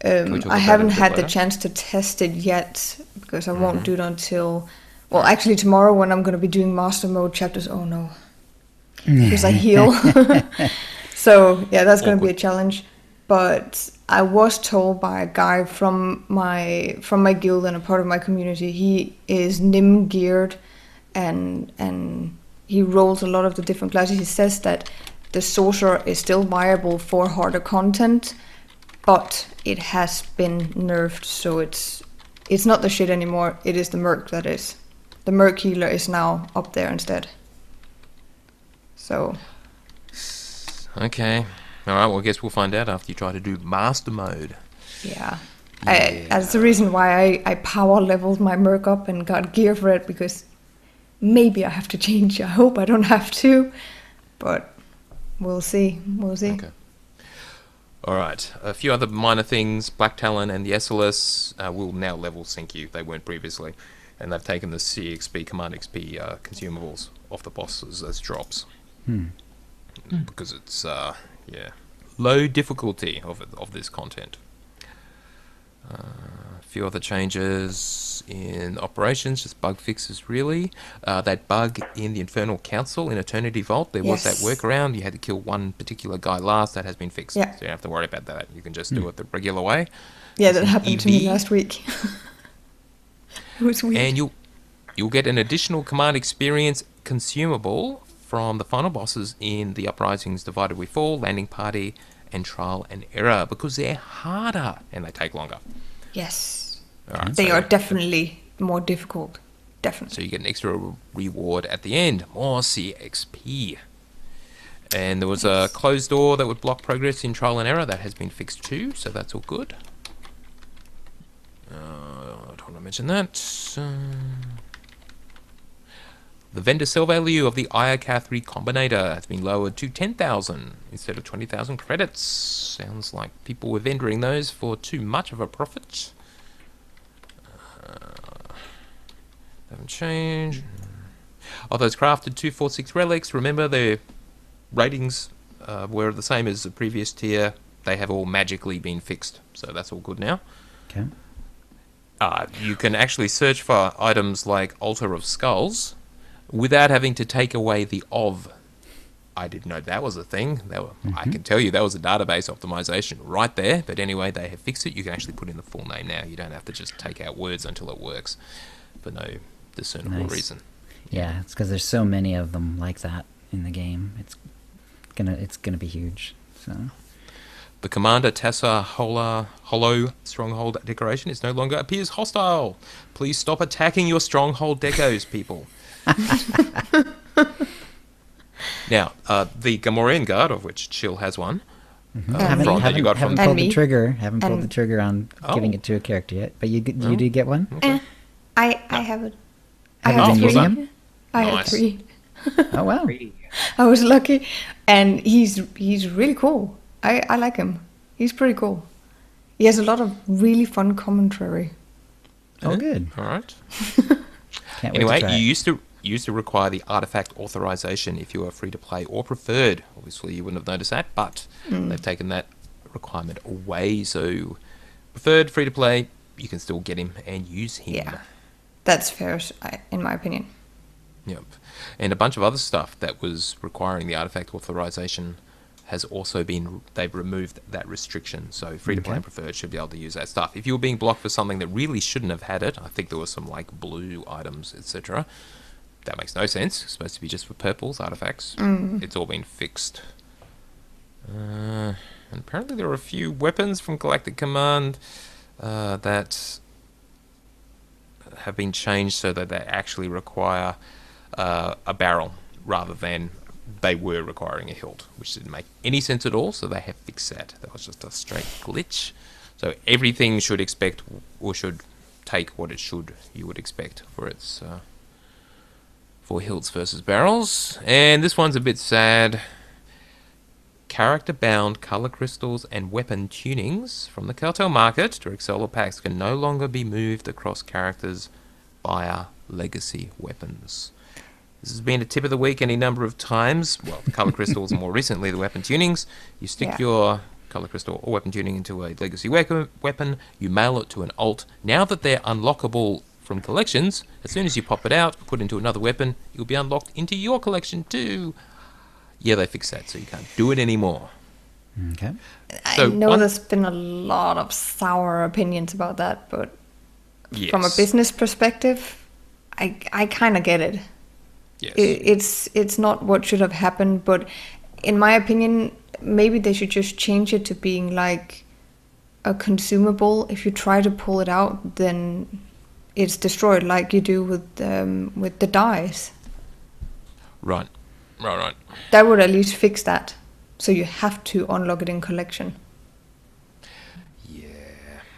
I haven't had the chance to test it yet because I won't do it until actually tomorrow when I'm going to be doing master mode chapters. Oh no, because I heal. So yeah, that's going to be a challenge. But I was told by a guy from my guild and a part of my community, he is Nim geared and he rolls a lot of the different classes. He says that the sorcerer is still viable for harder content, but it has been nerfed, so it's not the shit anymore. It is the merc that is. The merc healer is now up there instead. So. Okay. All right. Well, I guess we'll find out after you try to do master mode. Yeah. That's the reason why I power leveled my merc up and got gear for it, because maybe I have to change. I hope I don't have to, but we'll see. Okay. All right. A few other minor things. Black Talon and the SLS will now level sync you. They weren't previously. And they've taken the CXP, Command XP consumables off the bosses as drops. Because it's, low difficulty of this content. A few other changes in operations, just bug fixes really. That bug in the Infernal Council in Eternity Vault, there was that workaround. You had to kill one particular guy last. That has been fixed. So you don't have to worry about that. You can just do it the regular way. Yeah, that happened to me last week. It was weird. And you'll get an additional command experience consumable from the final bosses in the Uprisings Divided We Fall, Landing Party, and Trial and Error, because they're harder and they take longer. Yes. Right, they are definitely more difficult. Definitely. So you get an extra reward at the end, more CXP. And there was a closed door that would block progress in Trial and Error. That has been fixed too, so that's all good. I don't want to mention that. The vendor sell value of the IRCAR 3 Combinator has been lowered to 10,000 instead of 20,000 credits. Sounds like people were vendoring those for too much of a profit. Haven't changed. Of those crafted 246 relics, remember their ratings were the same as the previous tier. They have all magically been fixed, so that's all good now. Okay. You can actually search for items like Altar of Skulls without having to take away the of. I didn't know that was a thing. I can tell you that was a database optimization right there. But anyway, they have fixed it. You can actually put in the full name now. You don't have to just take out words until it works for no discernible reason. Yeah, it's because there's so many of them like that in the game. It's gonna be huge. So. The Commander Tessa Hollow Stronghold decoration is no longer appears hostile. Please stop attacking your Stronghold decos, people. Now, the Gamorrean Guard, of which Chill has one. Haven't pulled the trigger on giving it to a character yet, but you did get one? Okay. I have it. I have three. I have 3. Oh, wow. I was lucky. And he's really cool. I like him. He's pretty cool. He has a lot of really fun commentary. Oh, good. All right. Anyway, you used to require the artifact authorization if you were free to play or preferred. Obviously, you wouldn't have noticed that, but they've taken that requirement away. So, preferred, free to play, you can still get him and use him. Yeah, that's fair, in my opinion. Yep. And a bunch of other stuff that was requiring the artifact authorization has also they've removed that restriction. So free to play and preferred should be able to use that stuff. If you were being blocked for something that really shouldn't have had it, I think there were some like blue items, etc. That makes no sense. It's supposed to be just for purples, artifacts. It's all been fixed. And apparently there are a few weapons from Galactic Command that have been changed so that they actually require a barrel rather than they were requiring a hilt, which didn't make any sense at all, so they have fixed that. That was just a straight glitch. So everything should expect, or should take what you would expect for its for hilts versus barrels. And this one's a bit sad. Character-bound color crystals and weapon tunings from the Cartel Market direct solar packs can no longer be moved across characters via legacy weapons. This has been a tip of the week any number of times. Well, the color crystals and more recently the weapon tunings. You stick your color crystal or weapon tuning into a legacy weapon, you mail it to an alt. Now that they're unlockable from collections, as soon as you pop it out, put it into another weapon, you'll be unlocked into your collection too. Yeah, they fixed that, so you can't do it anymore. Okay. I know there's been a lot of sour opinions about that, but from a business perspective, I kind of get it. Yes. It's not what should have happened, but in my opinion, maybe they should just change it to being like a consumable. If you try to pull it out, then it's destroyed, like you do with the dies. Right. That would at least fix that. So you have to unlock it in collection. Yeah,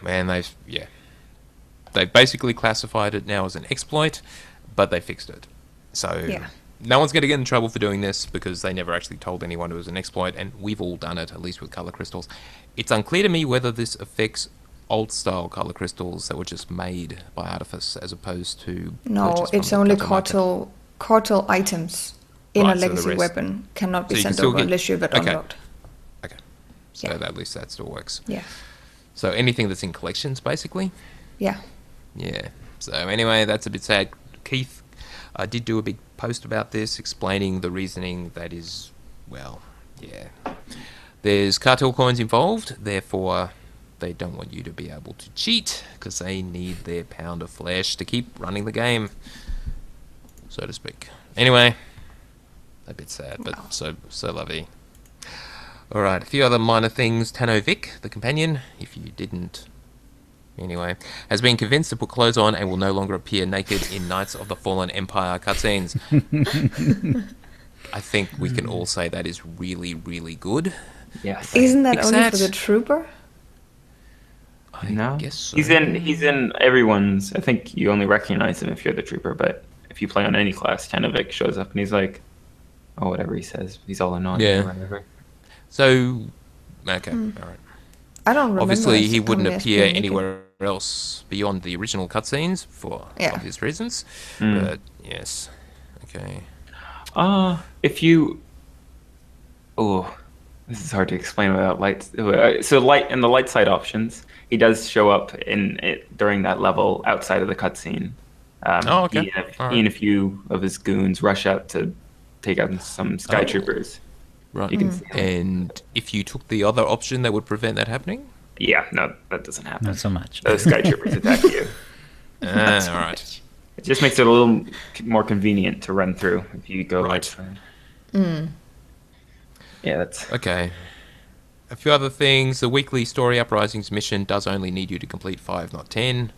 man, they've basically classified it now as an exploit, but they fixed it. So no one's going to get in trouble for doing this because they never actually told anyone it was an exploit, and we've all done it, at least with color crystals. It's unclear to me whether this affects old-style color crystals that were just made by Artifice as opposed to... No, it's only cartel items in a legacy weapon cannot be sent over unless you've unlocked. Okay. So at least that still works. Yeah. So anything that's in collections, basically? Yeah. Yeah. So anyway, that's a bit sad. Keith did do a big post about this, explaining the reasoning that is, well, yeah. There's cartel coins involved, therefore they don't want you to be able to cheat because they need their pound of flesh to keep running the game, so to speak. Anyway, a bit sad, but so lovely. Alright, a few other minor things. Tanovic, the companion, if you didn't... Anyway, has been convinced to put clothes on and will no longer appear naked in Knights of the Fallen Empire cutscenes. I think we can all say that is really, really good. Yes. Isn't that only for the trooper? I guess so. He's in everyone's. I think you only recognize him if you're the trooper, but if you play on any class, Tanovic shows up and he's like, oh, whatever he says. He's all annoying or whatever. So, okay, alright. I don't remember. Obviously, he wouldn't appear anywhere else beyond the original cutscenes for obvious reasons. But yes, okay. If you, this is hard to explain without lights. So light in the light side options, he does show up in it during that level outside of the cutscene. Okay. He and a few of his goons rush out to take out some sky troopers. Right. You can see him. And if you took the other option, that would prevent that happening? Yeah, no, that doesn't happen. Not so much. Those sky troopers attack you. All right. It just makes it a little more convenient to run through if you go light side. Yeah, that's... Okay. A few other things. The weekly Story Uprisings mission does only need you to complete 5, not 10.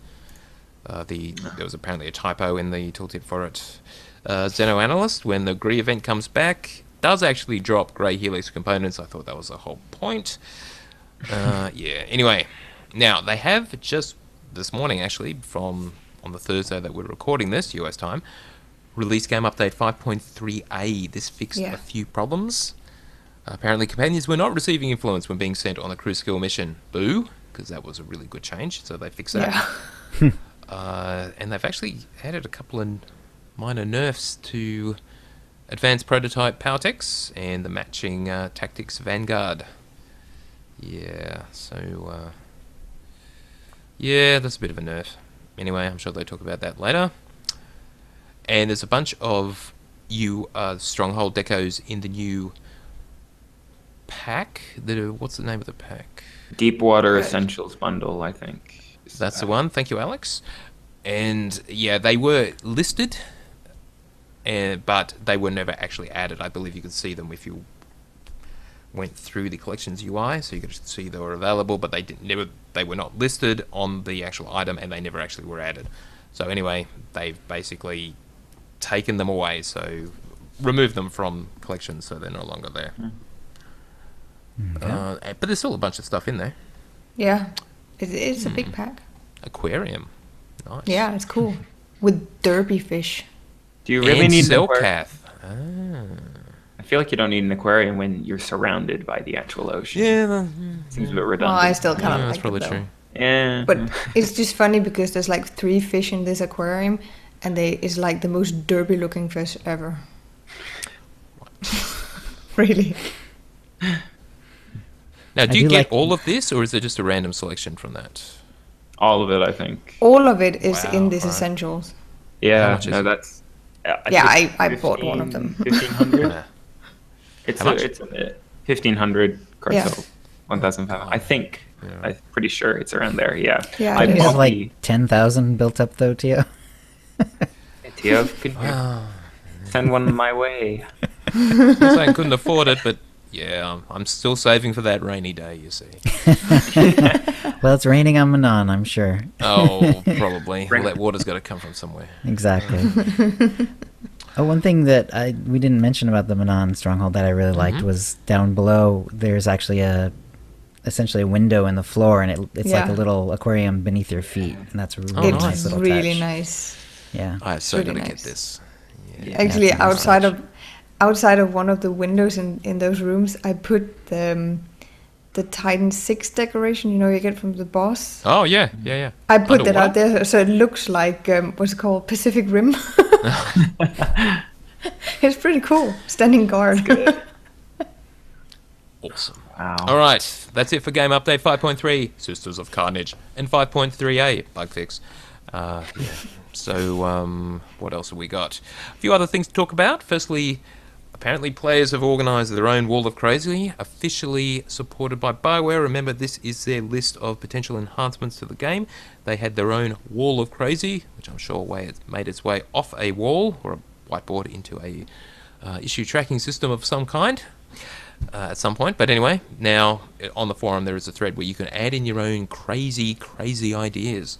There was apparently a typo in the tooltip for it. Xeno Analyst, when the Gree event comes back, does actually drop Grey Helix components. I thought that was the whole point. Anyway, now they have just this morning, actually, on the Thursday that we're recording this, US time, released game update 5.3a. This fixed a few problems. Apparently, companions were not receiving influence when being sent on a crew skill mission. Boo, because that was a really good change, so they fixed that. And they've actually added a couple of minor nerfs to Advanced Prototype Powertex and the matching Tactics Vanguard. Yeah, so... yeah, that's a bit of a nerf. Anyway, I'm sure they'll talk about that later. And there's a bunch of Stronghold decos in the new pack. What's the name of the pack? Deepwater Essentials Bundle, I think. That's the one. Thank you, Alex. And yeah, they were listed, but they were never actually added. I believe you could see them if you went through the collections UI, so you could see they were available, but they were not listed on the actual item, and they never actually were added. So anyway, they've basically taken them away, so removed them from collections, so they're no longer there. Okay. But there's still a bunch of stuff in there. Yeah, it's a big pack. Aquarium, nice. Yeah, it's cool with derby fish. Do you really need an aquarium? Cellcath. I feel like you don't need an aquarium when you're surrounded by the actual ocean. Yeah, seems a bit Well, redundant. I still kind of like that's probably it, though. true. Yeah, But it's just funny because there's like 3 fish in this aquarium, and it's like the most derby-looking fish ever. Really. Now, do I you do get like- all of this, or is it just a random selection from that? all of it, I think. All of it is Wow, in this alright. essentials. How Yeah, much is no, it? that's. I bought one of them. 1,500. It's How much? it's 1,500 cards. Yeah. 1,500. I think. Yeah. I'm pretty sure it's around there. Yeah. Yeah, I it is. You have bought like 10,000 built up though, Tio. Tio, could you Wow. send one my way? I'm saying couldn't afford it, but Yeah, I'm still saving for that rainy day, you see. Well, it's raining on Manon, I'm sure. Oh, probably. Well, that water's got to come from somewhere. Exactly. One thing that we didn't mention about the Manon stronghold that I really liked was down below. There's actually essentially a window in the floor, and it's like a little aquarium beneath your feet, and that's a really nice little touch. Really nice. Yeah, I so really got to get this. Yeah. Actually, outside of one of the windows in those rooms, I put the Titan 6 decoration, you get from the boss. Oh, yeah. I put that out there so it looks like, what's it called, Pacific Rim. It's pretty cool, standing guard. Good. Awesome. Wow. All right, that's it for Game Update 5.3, Sisters of Carnage, and 5.3a, Bug Fix. So, what else have we got? A few other things to talk about. Firstly, apparently players have organised their own Wall of Crazy, officially supported by BioWare. Remember, this is their list of potential enhancements to the game. They had their own Wall of Crazy, which I'm sure made its way off a wall or a whiteboard into a issue tracking system of some kind at some point. But anyway, now on the forum there is a thread where you can add in your own crazy ideas,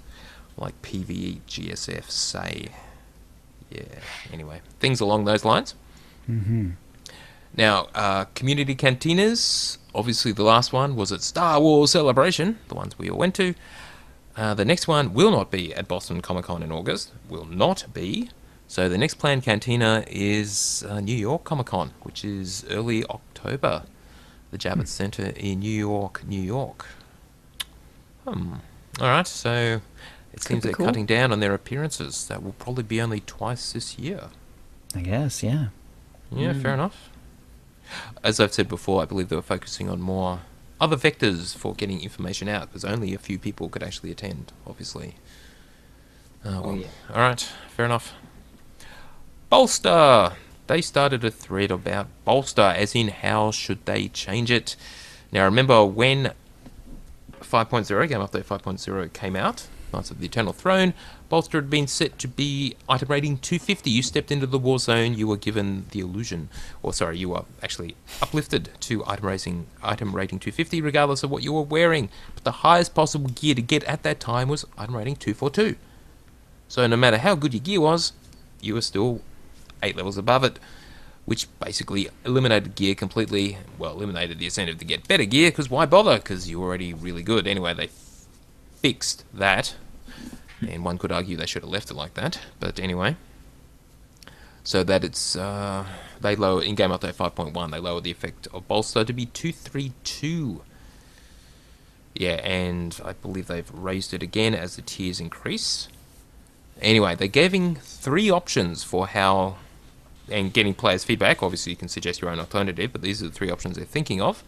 like PvE, GSF, say. Yeah, anyway, things along those lines. Mm-hmm. Now, community cantinas, obviously the last one was at Star Wars Celebration, the ones we all went to. The next one will not be at Boston Comic Con in August, will not be. So the next planned cantina is New York Comic Con, which is early October, the Javits Center in New York, New York. Alright, so it seems they're cutting down on their appearances. That will probably be only twice this year. I guess, yeah. Yeah, fair enough. As I've said before, I believe they were focusing on more other vectors for getting information out, because only a few people could actually attend, obviously. Alright, fair enough. Bolster! They started a thread about Bolster, as in how should they change it. Now remember when 5.0, Game Update 5.0 came out, Knights of the Eternal Throne, Bolster had been set to be item rating 250. You stepped into the war zone, you were given the illusion, you were actually uplifted to item rating 250 regardless of what you were wearing. But the highest possible gear to get at that time was item rating 242. So no matter how good your gear was, you were still 8 levels above it, which basically eliminated gear completely. Well, eliminated the incentive to get better gear, because why bother, because you're already really good. Anyway, they fixed that, and one could argue they should have left it like that, but anyway. So that it's, they lower, in Game Update 5.1, they lowered the effect of Bolster to be 232. Yeah, and I believe they've raised it again as the tiers increase. Anyway, they're giving 3 options for how, and getting players' feedback. Obviously, you can suggest your own alternative, but these are the 3 options they're thinking of.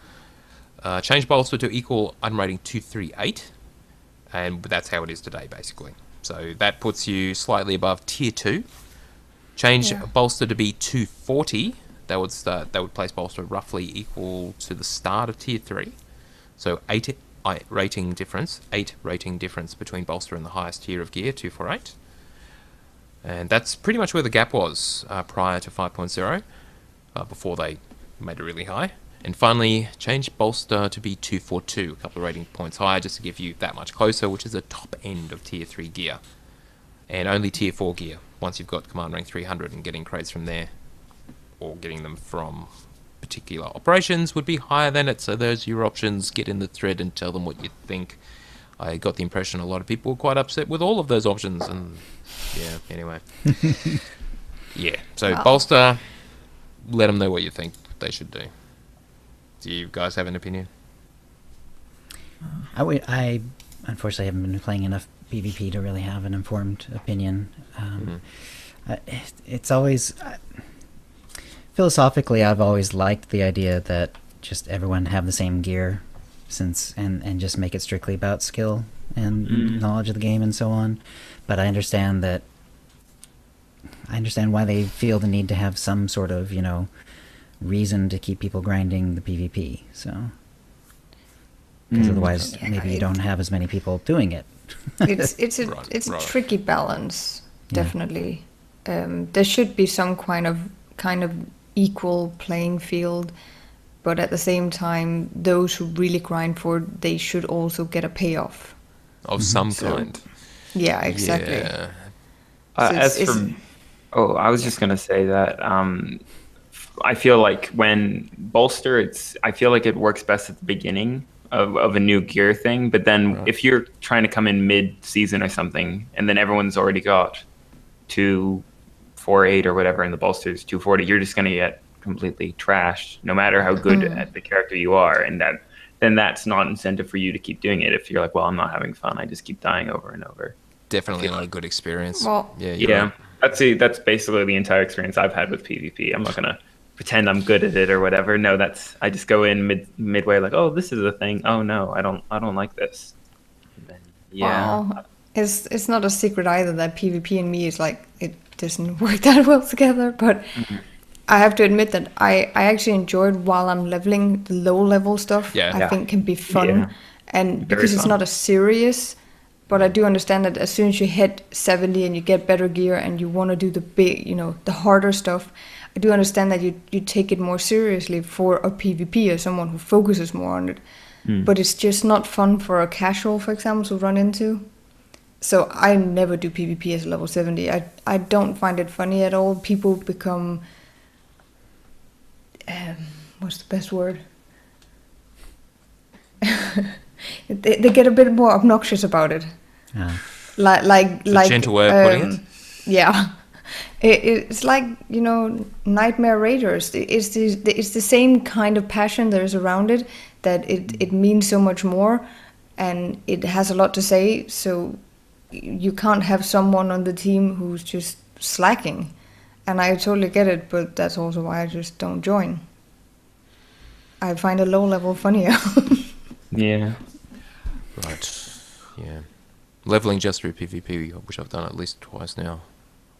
Change Bolster to equal item rating 238, and that's how it is today, basically. So that puts you slightly above Tier 2. Change Bolster to be 240. That would place Bolster roughly equal to the start of Tier 3. So 8 rating difference between Bolster and the highest tier of gear, 248. And that's pretty much where the gap was prior to 5.0, before they made it really high. And finally, change Bolster to be 242, a couple of rating points higher, just to give you that much closer, which is the top end of Tier 3 gear. And only Tier 4 gear, once you've got Command Rank 300 and getting crates from there, or getting them from particular operations, would be higher than it. So those are your options. Get in the thread and tell them what you think. I got the impression a lot of people were quite upset with all of those options, and yeah, anyway. Yeah, so Bolster, let them know what you think they should do. Do you guys have an opinion? I unfortunately haven't been playing enough PvP to really have an informed opinion. It's always... philosophically, I've always liked the idea that just everyone have the same gear, and just make it strictly about skill and knowledge of the game and so on. But I understand why they feel the need to have some sort of, reason to keep people grinding the PvP. So, because otherwise, maybe you don't have as many people doing it. It's a tricky balance, definitely. There should be some kind of equal playing field. but at the same time, those who really grind for it, they should also get a payoff of some kind. Yeah, exactly. Yeah. I was just gonna say that I feel like when bolster, I feel like it works best at the beginning of a new gear thing. But then if you're trying to come in mid-season or something, and then everyone's already got 248 or whatever, and the bolster's 240, you're just gonna get completely trashed, no matter how good at the character you are, and then that's not incentive for you to keep doing it. If you're like, well, I'm not having fun, I just keep dying over and over. Definitely not a good experience. Well, yeah. Right. That's basically the entire experience I've had with PvP. I'm not gonna pretend I'm good at it or whatever. No, I just go in midway like, oh, this is a thing. Oh no, I don't like this. Then, well, it's not a secret either that PvP and me is like, it doesn't work that well together. But I have to admit that I actually enjoyed while I'm leveling the low level stuff. I think can be fun, and because it's not as serious. But I do understand that as soon as you hit 70 and you get better gear and you want to do the big, the harder stuff, I do understand that you take it more seriously for a PvP or someone who focuses more on it. But it's just not fun for a casual, for example, to run into. So I never do PvP as level 70. I don't find it funny at all. People become, what's the best word? They get a bit more obnoxious about it. Like gentle way of putting it. Yeah, it's like Nightmare Raiders. It's the same kind of passion there's around it, that it means so much more, and it has a lot to say. So you can't have someone on the team who's just slacking, and I totally get it. But that's also why I just don't join. I find a low level funnier. Yeah. Right. Yeah. Leveling just through PvP, which I've done at least twice now,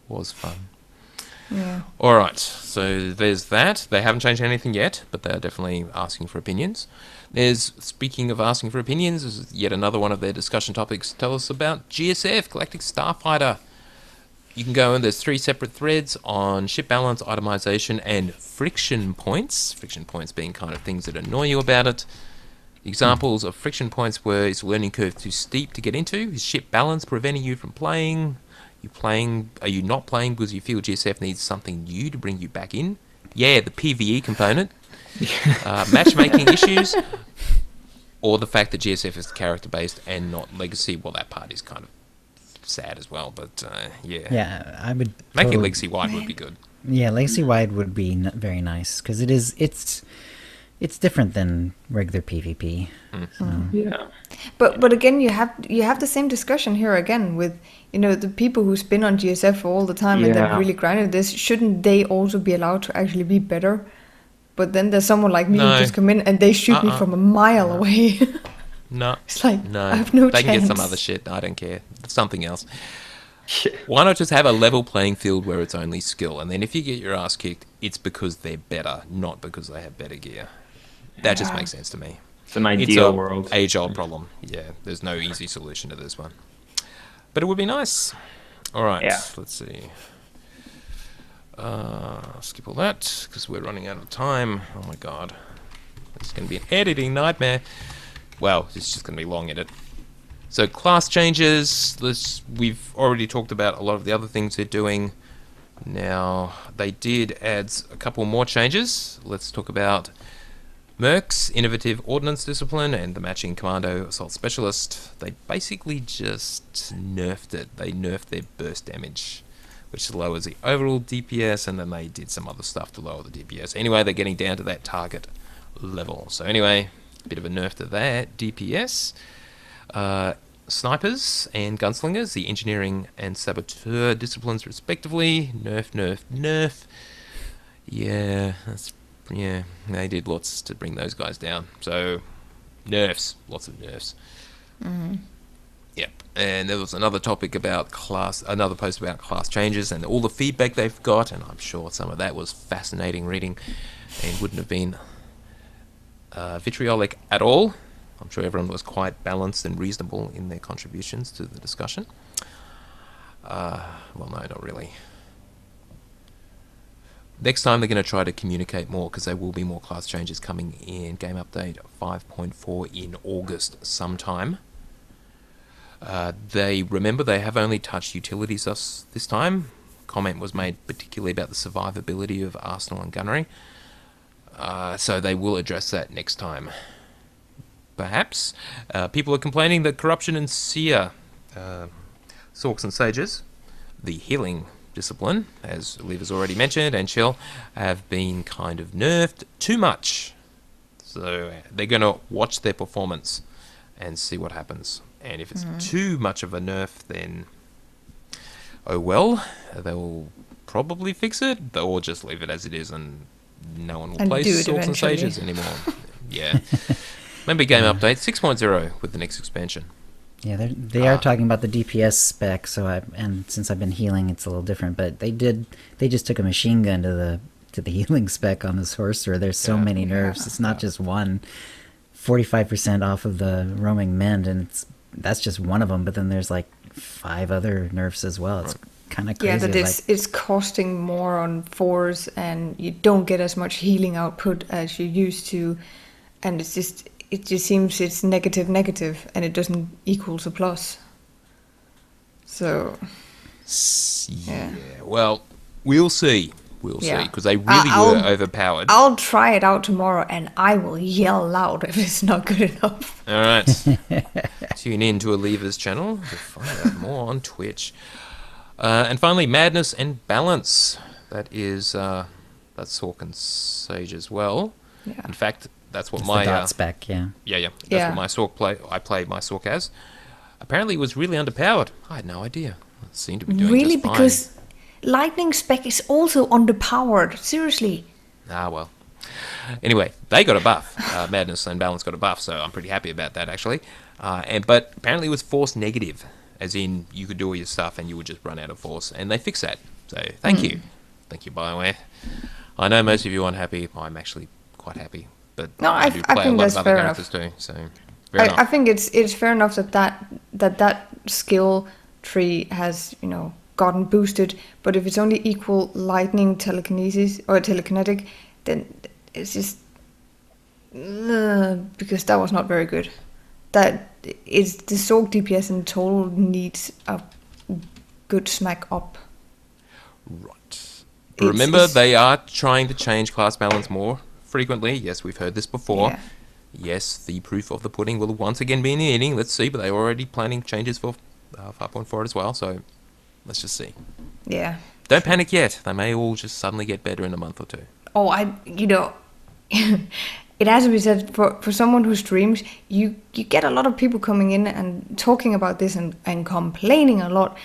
was fun. Yeah. All right. So there's that. They haven't changed anything yet, but they're definitely asking for opinions. Speaking of asking for opinions, is yet another one of their discussion topics. Tell us about GSF, Galactic Starfighter. You can go in, there's 3 separate threads on ship balance, itemization, and friction points. Friction points being kind of things that annoy you about it. Examples of friction points were: is learning curve too steep to get into? Is ship balance preventing you from playing? Are you not playing because you feel GSF needs something new to bring you back in? Yeah, the PvE component. Matchmaking issues, or the fact that GSF is character based and not legacy. Well, that part is kind of sad as well, but yeah, I would make it legacy wide would be good. Yeah, legacy wide would be very nice, because it's different than regular PvP. So. Yeah, but again, you have the same discussion here again with the people who spin on GSF for all the time and they've really grinded this. Shouldn't they also be allowed to actually be better? But then there's someone like me who just come in and they shoot me from a mile away. No, it's like no, I have no they chance. can get some other shit. I don't care. Something else. Why not just have a level playing field where it's only skill, and then if you get your ass kicked, it's because they're better, not because they have better gear. That just makes sense to me. It's an ideal world. Age-old problem. Yeah, there's no easy solution to this one. But it would be nice. All right, let's see. Skip all that, because we're running out of time. Oh my god. It's going to be an editing nightmare. Well, it's just going to be long edit. So class changes. We've already talked about a lot of the other things they're doing. Now, they did add a couple more changes. Let's talk about Mercs, Innovative Ordnance Discipline, and the Matching Commando Assault Specialist. They basically just nerfed it. They nerfed their burst damage, which lowers the overall DPS, and then they did some other stuff to lower the DPS. Anyway, they're getting down to that target level. So anyway, a bit of a nerf to that DPS. Snipers and Gunslingers, the Engineering and Saboteur disciplines respectively. Nerf. Yeah, they did lots to bring those guys down. So, nerfs. Lots of nerfs. Mm-hmm. Yep. And there was another topic about another post about class changes and all the feedback they've got, and I'm sure some of that was fascinating reading and wouldn't have been vitriolic at all. I'm sure everyone was quite balanced and reasonable in their contributions to the discussion. Well, no, not really. next time they're going to try to communicate more, because there will be more class changes coming in Game Update 5.4 in August sometime. They have only touched utilities this time. Comment was made particularly about the survivability of Arsenal and Gunnery. So they will address that next time. Perhaps. People are complaining that corruption and seer, Sorks and Sages, the healing discipline, as Leyva's already mentioned, and Shell, have been kind of nerfed too much. So they're going to watch their performance and see what happens. And if it's too much of a nerf, then oh well, they'll probably fix it, or just leave it as it is, and no one will play Sorks and Sages anymore. Yeah. Maybe Game Update 6.0 with the next expansion. Yeah, they are talking about the DPS spec. And since I've been healing, it's a little different. But they just took a machine gun to the healing spec on the sorcerer. There's so many nerfs. It's not just one. 45% off of the roaming mend, and that's just one of them. But then there's like 5 other nerfs as well. It's kind of crazy. Yeah, that it's costing more on 4s, and you don't get as much healing output as you used to, and it just seems it's negative, and it doesn't equal to plus. So, yeah. Well, we'll see. We'll see, because they really were overpowered. I'll try it out tomorrow, and I will yell loud if it's not good enough. All right. Tune in to Leyva's channel to find out more on Twitch. And finally, Madness and Balance. That's Sork and Sage as well. Yeah. In fact, that's what my dot spec, Yeah. That's what my Sork I played my Sork as. Apparently, it was really underpowered. I had no idea. It seemed to be doing just fine. Because Lightning spec is also underpowered. Seriously. Well. Anyway, they got a buff. Madness and Balance got a buff, so I'm pretty happy about that, actually. But apparently it was force negative, as in you could do all your stuff and you would just run out of force, and they fixed that. So thank you. Thank you, BioWare. I know most of you aren't happy. I'm actually quite happy. But no, I do play think a lot that's of other fair characters enough. too. So fair enough. I think it's fair enough that skill tree has, gotten boosted, but if it's only equal lightning telekinesis or telekinetic, then it's just because that was not very good. That is the Sork DPS in total needs a good smack up. Right. Remember, they are trying to change class balance more frequently. Yes, we've heard this before. Yeah. Yes, the proof of the pudding will once again be in the eating. Let's see, but they're already planning changes for 5.4 as well, so let's just see. Yeah. Don't panic yet. They may all just suddenly get better in a month or two. Oh, it has to be said, for someone who streams, you get a lot of people coming in and talking about this and complaining a lot.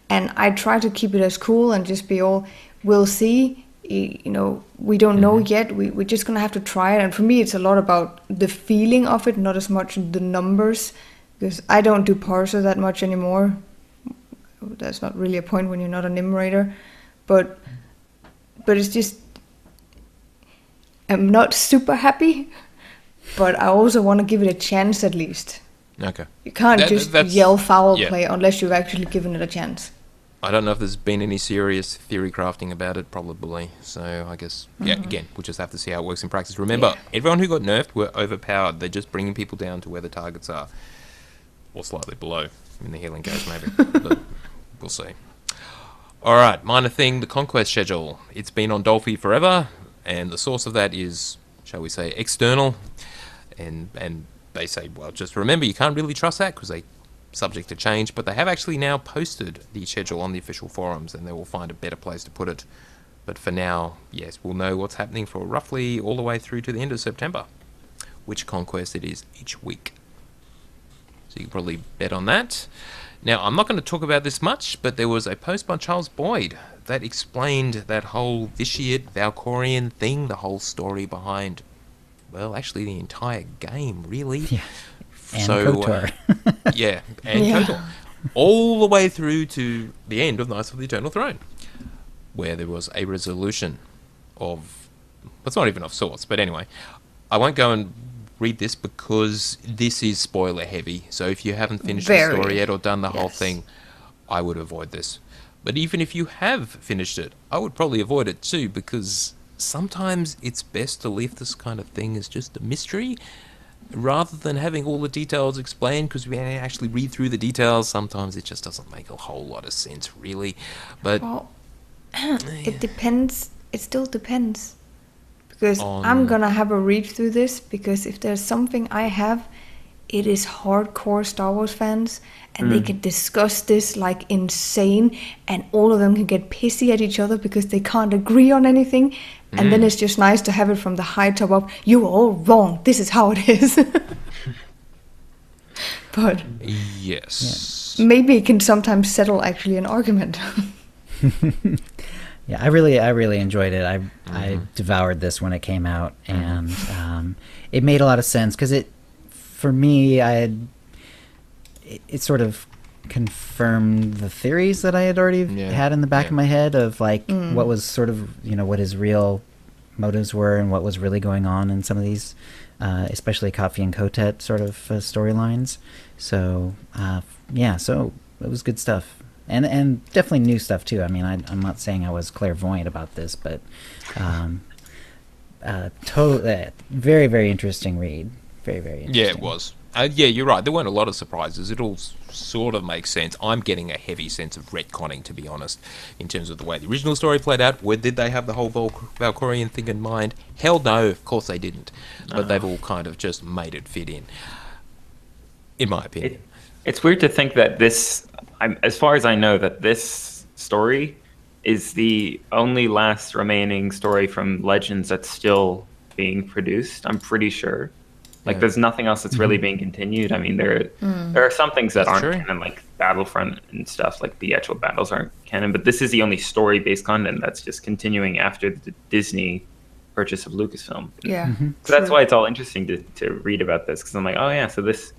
And I try to keep it as cool and just be all, we'll see, we don't know yet. We're just going to have to try it. And for me, it's a lot about the feeling of it, not as much the numbers, because I don't do parser that much anymore. That's not really a point when you're not an Imrater. But it's just, I'm not super happy, but I also want to give it a chance at least. Okay. You can't just yell foul play unless you've actually given it a chance. I don't know if there's been any serious theory crafting about it, probably. So I guess, again, we'll just have to see how it works in practice. Remember, everyone who got nerfed were overpowered. They're just bringing people down to where the targets are, or slightly below in the healing case, maybe. But we'll see. All right, minor thing, the Conquest schedule. It's been on Dolphy forever, and the source of that is, shall we say, external. And they say, well, just remember, you can't really trust that because they subject to change, but they have actually now posted the schedule on the official forums, and they will find a better place to put it. But for now, yes, we'll know what's happening for roughly all the way through to the end of September, which Conquest it is each week. So you can probably bet on that. Now, I'm not going to talk about this much, but there was a post by Charles Boyd that explained that whole Vitiate Valkorian thing, the whole story behind, well, actually the entire game, really. Yeah. And KOTOR. KOTOR. All the way through to the end of Knights of the Eternal Throne, where there was a resolution of, it's not even of sorts, but anyway, I won't go and read this because this is spoiler heavy, so if you haven't finished the story yet or done the whole thing, I would avoid this. But even if you have finished it, I would probably avoid it too, because sometimes it's best to leave this kind of thing as just a mystery, rather than having all the details explained, because when you actually read through the details, sometimes it just doesn't make a whole lot of sense, really. But Well, it depends. It still depends. Because I'm gonna have a read through this, because if there's something I have, it is hardcore Star Wars fans, and they can discuss this like insane, and all of them can get pissy at each other because they can't agree on anything, and then it's just nice to have it from the high top up. You are all wrong. This is how it is. But yes, maybe it can sometimes settle actually an argument. Yeah, I really enjoyed it. I devoured this when it came out, and it made a lot of sense because for me, it sort of confirmed the theories that I had already had in the back of my head of like what was sort of, what his real motives were and what was really going on in some of these, especially Kafi and Kotet sort of storylines. So so it was good stuff. And definitely new stuff too. I mean, I'm not saying I was clairvoyant about this, but very, very interesting read. Very, very interesting. Yeah, it was. You're right. There weren't a lot of surprises. It all sort of makes sense. I'm getting a heavy sense of retconning, to be honest, in terms of the way the original story played out. Did they have the whole Valkyrian thing in mind? Hell no, of course they didn't. But they've all kind of just made it fit in my opinion. It's weird to think that this, as far as I know, that this story is the only last remaining story from Legends that's still being produced. I'm pretty sure. Like, there's nothing else that's really being continued. I mean, there are some things that aren't canon, like Battlefront and stuff, like the actual battles aren't canon, but this is the only story-based content that's just continuing after the Disney purchase of Lucasfilm. Yeah. So that's why it's all interesting to read about this, because I'm like, oh yeah, so this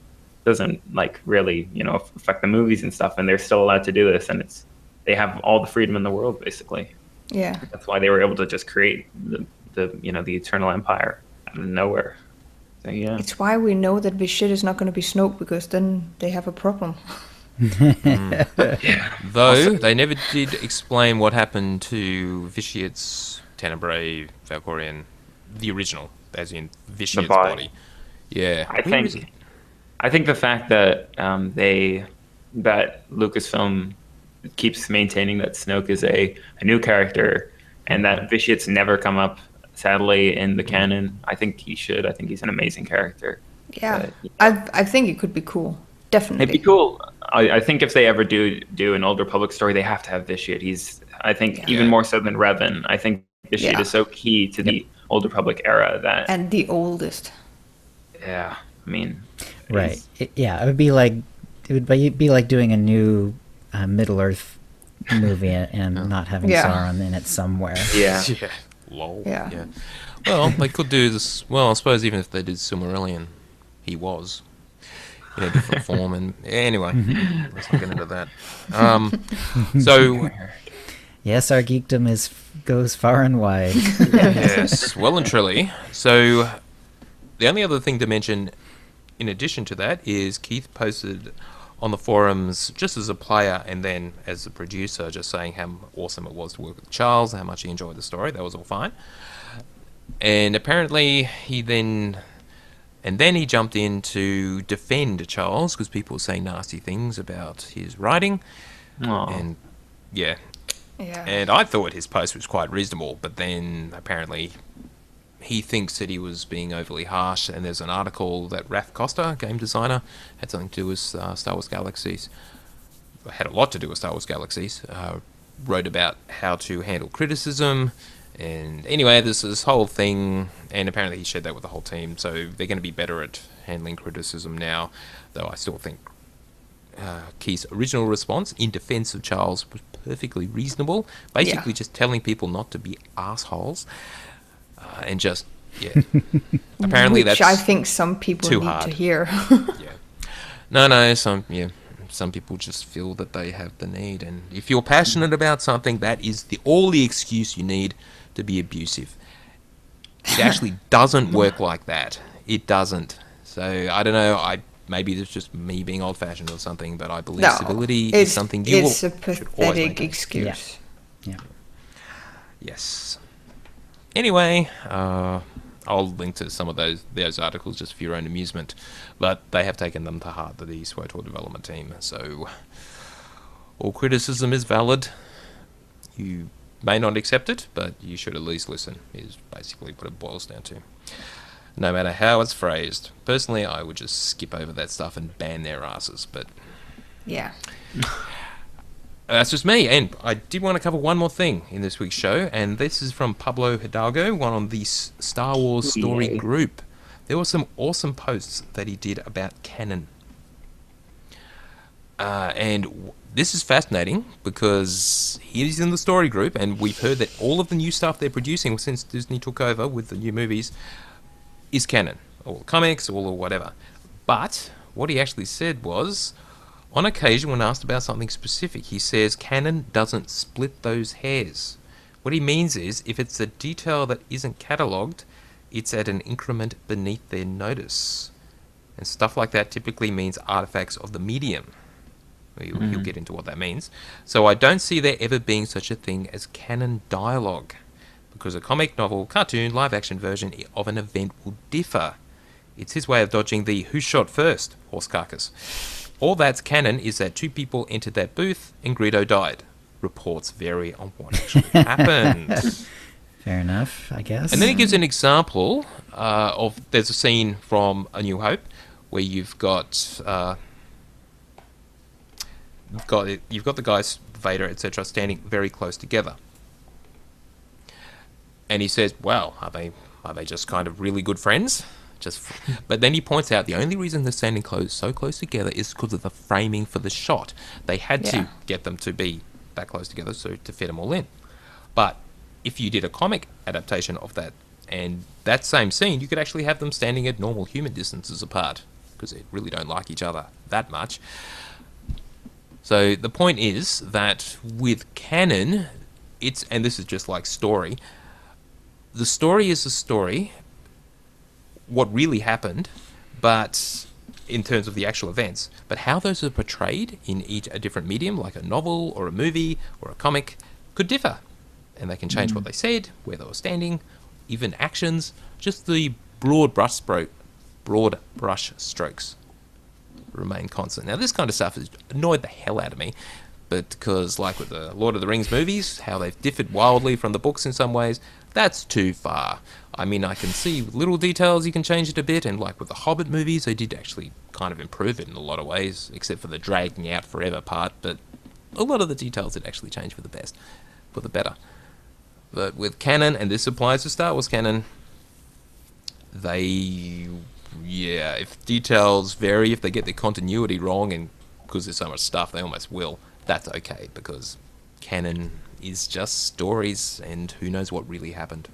doesn't like really, affect the movies and stuff, and they're still allowed to do this, and they have all the freedom in the world, basically. Yeah. That's why they were able to just create the Eternal Empire out of nowhere. So, yeah. It's why we know that this shit is not going to be Snoke, because then they have a problem. Though they never did explain what happened to Vitiate's Tenebrae Valkyrian, the original, as in Vitiate's body. Yeah. I think the fact that that Lucasfilm keeps maintaining that Snoke is a new character, and that Vitiate's never come up, sadly, in the canon. I think he should. I think he's an amazing character. Yeah, I think it could be cool. Definitely. It'd be cool. I think if they ever do an Old Republic story, they have to have Vitiate. I think even more so than Revan. I think Vitiate is so key to the Old Republic era that. And the oldest. Yeah, I mean. Right. It would be like doing a new Middle Earth movie and not having Sauron in it somewhere. Yeah. Yeah. Lol. Yeah. Well, they could do this. Well, I suppose even if they did Silmarillion, he was in a different form. And anyway, let's not get into that. So, yes, our geekdom goes far and wide. yes, well and truly. So, the only other thing to mention, in addition to that, is Keith posted on the forums, just as a player and then as a producer, just saying how awesome it was to work with Charles, how much he enjoyed the story. That was all fine. And apparently he jumped in to defend Charles because people were saying nasty things about his writing. Aww. And and I thought his post was quite reasonable, but then apparently he thinks that he was being overly harsh, and there's an article that Raph Costa, game designer, had something to do with Star Wars Galaxies, had a lot to do with Star Wars Galaxies, wrote about how to handle criticism, and anyway, there's this whole thing, and apparently he shared that with the whole team, so they're going to be better at handling criticism now, though I still think Keith's original response in defense of Charles was perfectly reasonable, basically just telling people not to be assholes. And just, apparently Which that's I think some people too need hard to hear. No, some people just feel that they have the need, and if you're passionate about something, that is all the excuse you need to be abusive. It actually doesn't work like that. It doesn't. So I don't know. maybe it's just me being old-fashioned or something, but I believe No, civility is something you it's a should always pathetic maintain. excuse. Yeah. Yes. Anyway, I'll link to some of those articles just for your own amusement, but they have taken them to heart, the SWTOR development team. So all criticism is valid. You may not accept it, but you should at least listen, is basically what it boils down to. No matter how it's phrased. Personally, I would just skip over that stuff and ban their asses, but Yeah. that's just me. And I did want to cover one more thing in this week's show, and this is from Pablo Hidalgo, one on the Star Wars story group. There were some awesome posts that he did about canon. And this is fascinating because he's in the story group, and we've heard that all of the new stuff they're producing since Disney took over with the new movies is canon, or comics, or whatever. But what he actually said was, on occasion when asked about something specific, he says canon doesn't split those hairs. What he means is, if it's a detail that isn't catalogued, it's at an increment beneath their notice. And stuff like that typically means artifacts of the medium. He'll get into what that means. So I don't see there ever being such a thing as canon dialogue, because a comic, novel, cartoon, live-action version of an event will differ. It's his way of dodging the who shot first horse carcass. All that's canon is that two people entered that booth and Greedo died. Reports vary on what actually happened. Fair enough, I guess. And then he gives an example there's a scene from A New Hope where you've got the guys, Vader, etc., standing very close together. And he says, "Well, are they just kind of really good friends?" But then he points out the only reason they're standing so close together is because of the framing for the shot. They had to get them to be that close together so to fit them all in. But if you did a comic adaptation of that and that same scene, you could actually have them standing at normal human distances apart because they really don't like each other that much. So the point is that with canon, and this is just like story, the story is a story, what really happened, but in terms of the actual events, but how those are portrayed in a different medium, like a novel or a movie or a comic, could differ. And they can change what they said, where they were standing, even actions, just the broad brush strokes remain constant. Now, this kind of stuff has annoyed the hell out of me, but because, like with the Lord of the Rings movies, how they've differed wildly from the books in some ways, that's too far. I mean, I can see little details you can change it a bit, and like with the Hobbit movies, they did actually kind of improve it in a lot of ways, except for the dragging out forever part, but a lot of the details did actually change for the better. But with canon, and this applies to Star Wars canon, if details vary, if they get the continuity wrong, and because there's so much stuff, they almost will, that's okay, because canon is just stories, and who knows what really happened.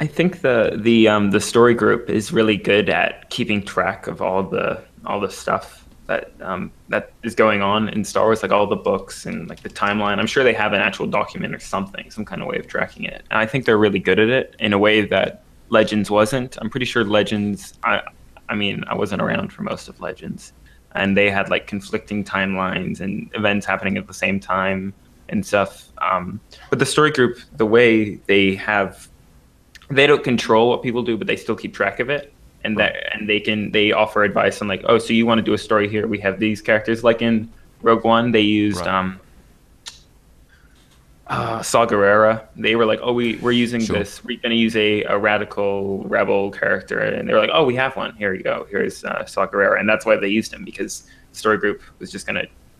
I think the story group is really good at keeping track of all the stuff that is going on in Star Wars, like all the books and like the timeline. I'm sure they have an actual document or something, some kind of way of tracking it. And I think they're really good at it in a way that Legends wasn't. I'm pretty sure Legends, I mean, I wasn't around for most of Legends, and they had like conflicting timelines and events happening at the same time and stuff. But the story group, the way they don't control what people do, but they still keep track of it. And they offer advice on like, oh, so you want to do a story here? We have these characters. Like in Rogue One, they used Saw Gerrera. They were like, oh, we're using this. We're going to use a radical rebel character, and they were like, oh, we have one. Here you go. Here's Saw Gerrera, and that's why they used him, because the story group was just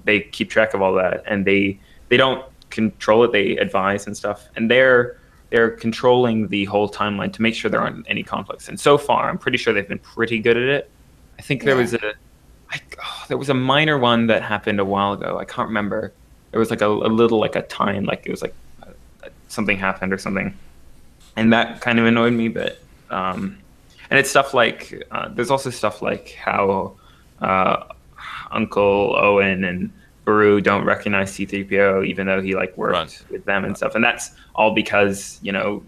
they keep track of all that, and they don't control it. They advise and stuff, and they're controlling the whole timeline to make sure there aren't any conflicts. And so far, I'm pretty sure they've been pretty good at it. I think there was a minor one that happened a while ago. I can't remember. There was like a little like a time, like it was like something happened or something, and that kind of annoyed me. But and it's stuff like there's also stuff like how Uncle Owen and Baru don't recognize C-3PO even though he like worked with them and stuff, and that's all because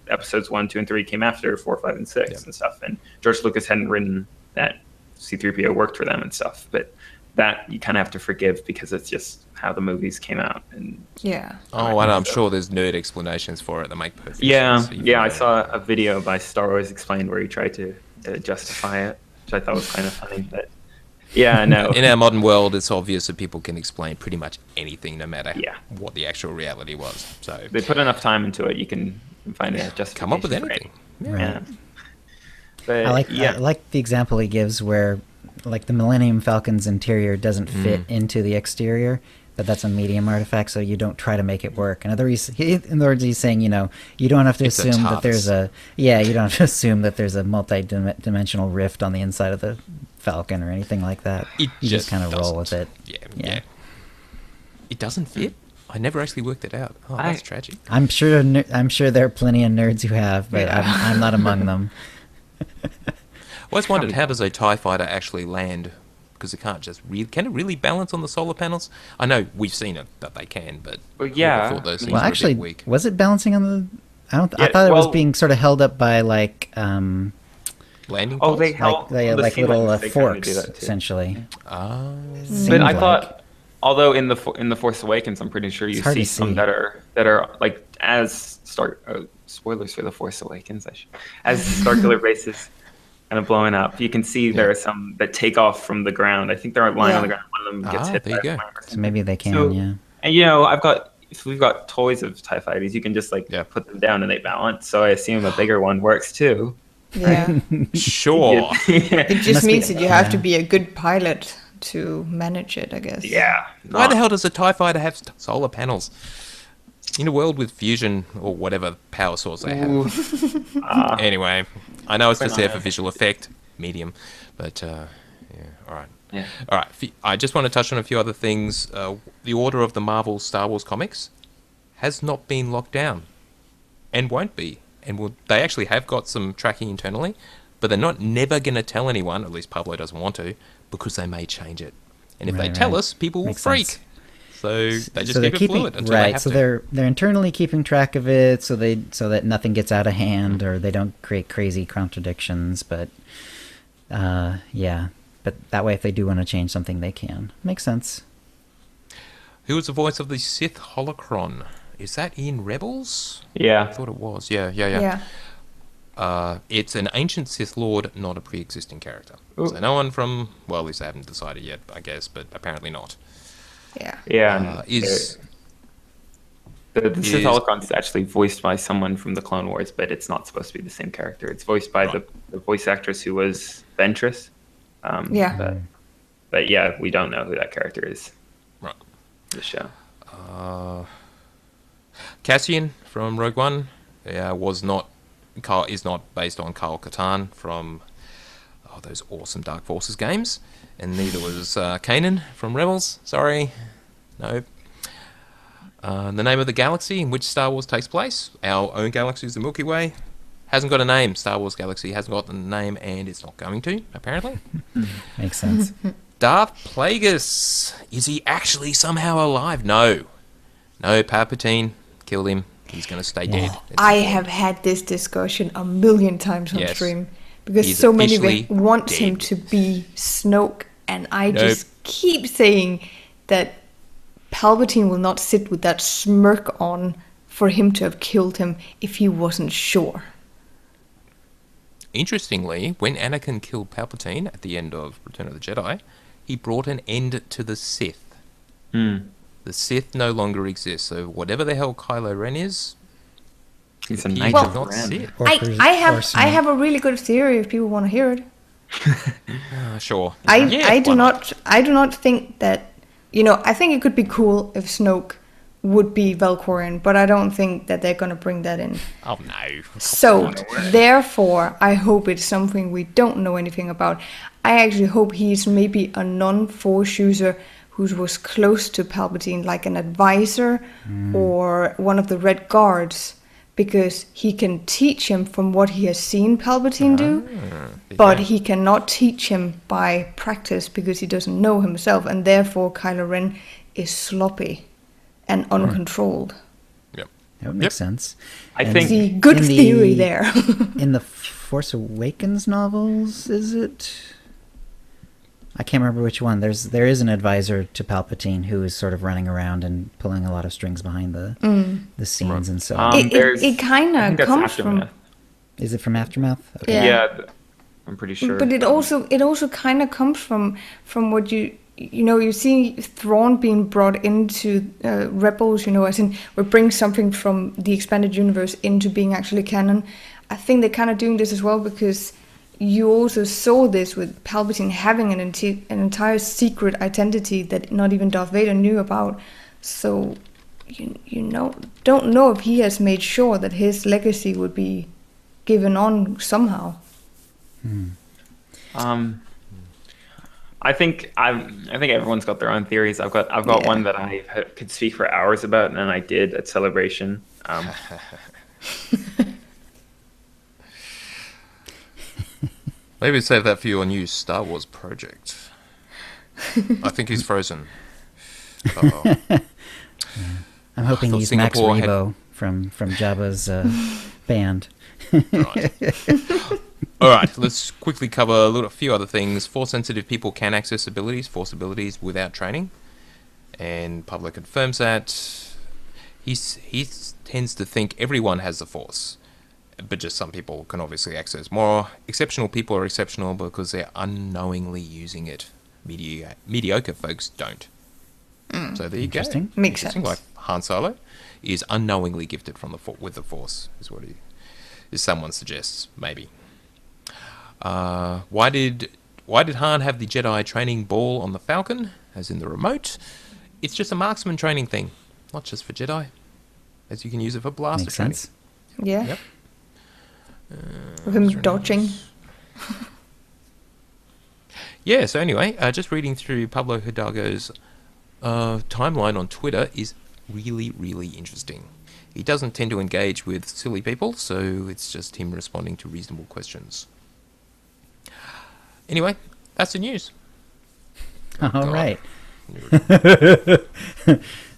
episodes 1, 2, and 3 came after 4, 5, and 6 and stuff, and George Lucas hadn't written that C-3PO worked for them and stuff. But that you kind of have to forgive because it's just how the movies came out. And Yeah. Oh, and I'm sure there's nerd explanations for it that make perfect yeah, sense. yeah. I saw a video by Star Wars Explained where he tried to justify it, which I thought was kind of funny. But yeah, no. In our modern world, it's obvious that people can explain pretty much anything, no matter Yeah. what the actual reality was. So They put enough time into it, you can find a justification. come up with for anything. it. Right. Yeah. But, I like the example he gives where, like, the Millennium Falcon's interior doesn't fit into the exterior, but that's a medium artifact, so you don't try to make it work. In other words, he's saying, you don't have to It's a assume that TARDIS. you don't have to assume that there's a multi-dimensional rift on the inside of the Falcon or anything like that. It You just kind of roll with it. Yeah. It doesn't fit. I never actually worked it out. Oh, that's tragic. I'm sure there are plenty of nerds who have, but I'm not among them. I always wondered, how does a TIE fighter actually land? Because it can't just can it really balance on the solar panels? I know we've seen it that they can, but Well, I yeah. thought those things Well, were actually, a bit weak. was it balancing on the? I Yeah, thought it was well- being sort of held up by like Landing Oh, pods? they help. like the little sea lanes, they kinda forks do that too. essentially. Ah. Seemed But I like. thought, although in the Force Awakens, I'm pretty sure you It's hard see to some see. that are like as spoilers for the Force Awakens. As Starkiller bases kind of blowing up, you can see there are some that take off from the ground. I think they're lying on the ground. One of them gets hit. there you by a go. plane or So something. maybe they can, So- yeah. And if we've got toys of TIE fighters, you can just put them down and they balance. So I assume a bigger one works too. Yeah. Sure. It just Must be- means that you have to yeah. be a good pilot to manage it, I guess. Yeah. Why the hell does a TIE fighter have solar panels? In a world with fusion or whatever power source they have. Anyway, I know it's just there for visual effect, medium, but all right. Yeah. All right. I just want to touch on a few other things. The order of the Marvel Star Wars comics has not been locked down and won't be. And they actually have got some tracking internally, but they're never going to tell anyone, at least Pablo doesn't want to, because they may change it. And if they Right, tell right. us, people will Makes freak. sense. So they just So they're keep it keeping fluid until they have so to. they're internally keeping track of it, so that nothing gets out of hand or they don't create crazy contradictions. But but that way, if they do want to change something, they can. Makes sense. Who was the voice of the Sith Holocron? Is that in Rebels? I Yeah. thought it was. Yeah. It's an ancient Sith Lord, not a pre-existing character. Ooh. So no one from, well, at least they haven't decided yet, I guess, but apparently not. Yeah. Yeah. Is The Sith is- Holocron is actually voiced by someone from the Clone Wars, but it's not supposed to be the same character. It's voiced by Right. the voice actress who was Ventress. Yeah. But yeah, we don't know who that character is right. in the show. Cassian from Rogue One is not based on Kyle Katarn from those awesome Dark Forces games, and neither was Kanan from Rebels. Sorry, no. The name of the galaxy in which Star Wars takes place, our own galaxy is the Milky Way, hasn't got a name. Star Wars Galaxy hasn't got a name, and it's not going to, apparently. Makes sense. Darth Plagueis, is he actually somehow alive? No, Palpatine killed him. He's going to stay dead. It's I important. have had this discussion a million times on Yes. stream because He's so many of officially it want him dead. to be Snoke, and I Nope. just keep saying that Palpatine will not sit with that smirk on for him to have killed him if he wasn't sure. Interestingly, when Anakin killed Palpatine at the end of Return of the Jedi, he brought an end to the Sith. The Sith no longer exists, so whatever the hell Kylo Ren is, He's a he knight is of not Ren. Sith. Or I Snoke. have a really good theory if people want to hear it. Sure. I Yeah, do why not think that, I think it could be cool if Snoke would be Valkorian, but I don't think that they're gonna bring that in. Oh no. So therefore, I hope it's something we don't know anything about. I actually hope he's maybe a non-Force user who was close to Palpatine, like an advisor or one of the Red Guards, because he can teach him from what he has seen Palpatine do, but he cannot teach him by practice because he doesn't know himself, and therefore Kylo Ren is sloppy and uncontrolled. Yep. That would make sense. I And think- See, good in the- theory there. In the Force Awakens novels, is it? I can't remember which one. There is an advisor to Palpatine who is sort of running around and pulling a lot of strings behind the scenes and so on. It kind of comes from. Is it from Aftermath? Okay. Yeah, I'm pretty sure. But it also kind of comes from what you see Thrawn being brought into Rebels. As in we bring something from the expanded universe into being actually canon. I think they're kind of doing this as well because you also saw this with Palpatine having an entire secret identity that not even Darth Vader knew about. So, don't know if he has made sure that his legacy would be given on somehow. I think everyone's got their own theories. I've got one that I could speak for hours about, and I did at Celebration. Maybe save that for your new Star Wars project. I think he's frozen. Uh-oh. I'm hoping he's Max Rebo from Jabba's band. Right. All right, let's quickly cover a few other things. Force-sensitive people can access Force abilities without training, and Pablo confirms that. He tends to think everyone has the Force, but just some people can obviously access more. Exceptional people are exceptional because they're unknowingly using it. Mediocre folks don't. So there you go. Makes sense. Like Han Solo is unknowingly gifted from with the Force, is what someone suggests, maybe. Why did Han have the Jedi training ball on the Falcon, as in the remote? It's just a marksman training thing, not just for Jedi, as you can use it for blaster training. Makes sense. Yeah. Yep. With him dodging. Yeah, so anyway, just reading through Pablo Hidalgo's timeline on Twitter is really, really interesting. He doesn't tend to engage with silly people, so it's just him responding to reasonable questions. Anyway, that's the news. All right.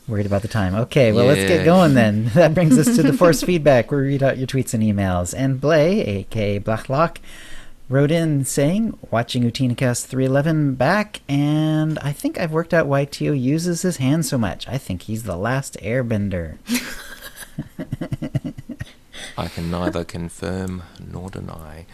Worried about the time. Okay, well, let's get going then. That brings us to the Force feedback. We'll read out your tweets and emails. And Blay, a.k.a. Blachlock, wrote in saying, watching OotiniCast 311 back, and I think I've worked out why Tio uses his hand so much. I think he's the last airbender. I can neither confirm nor deny.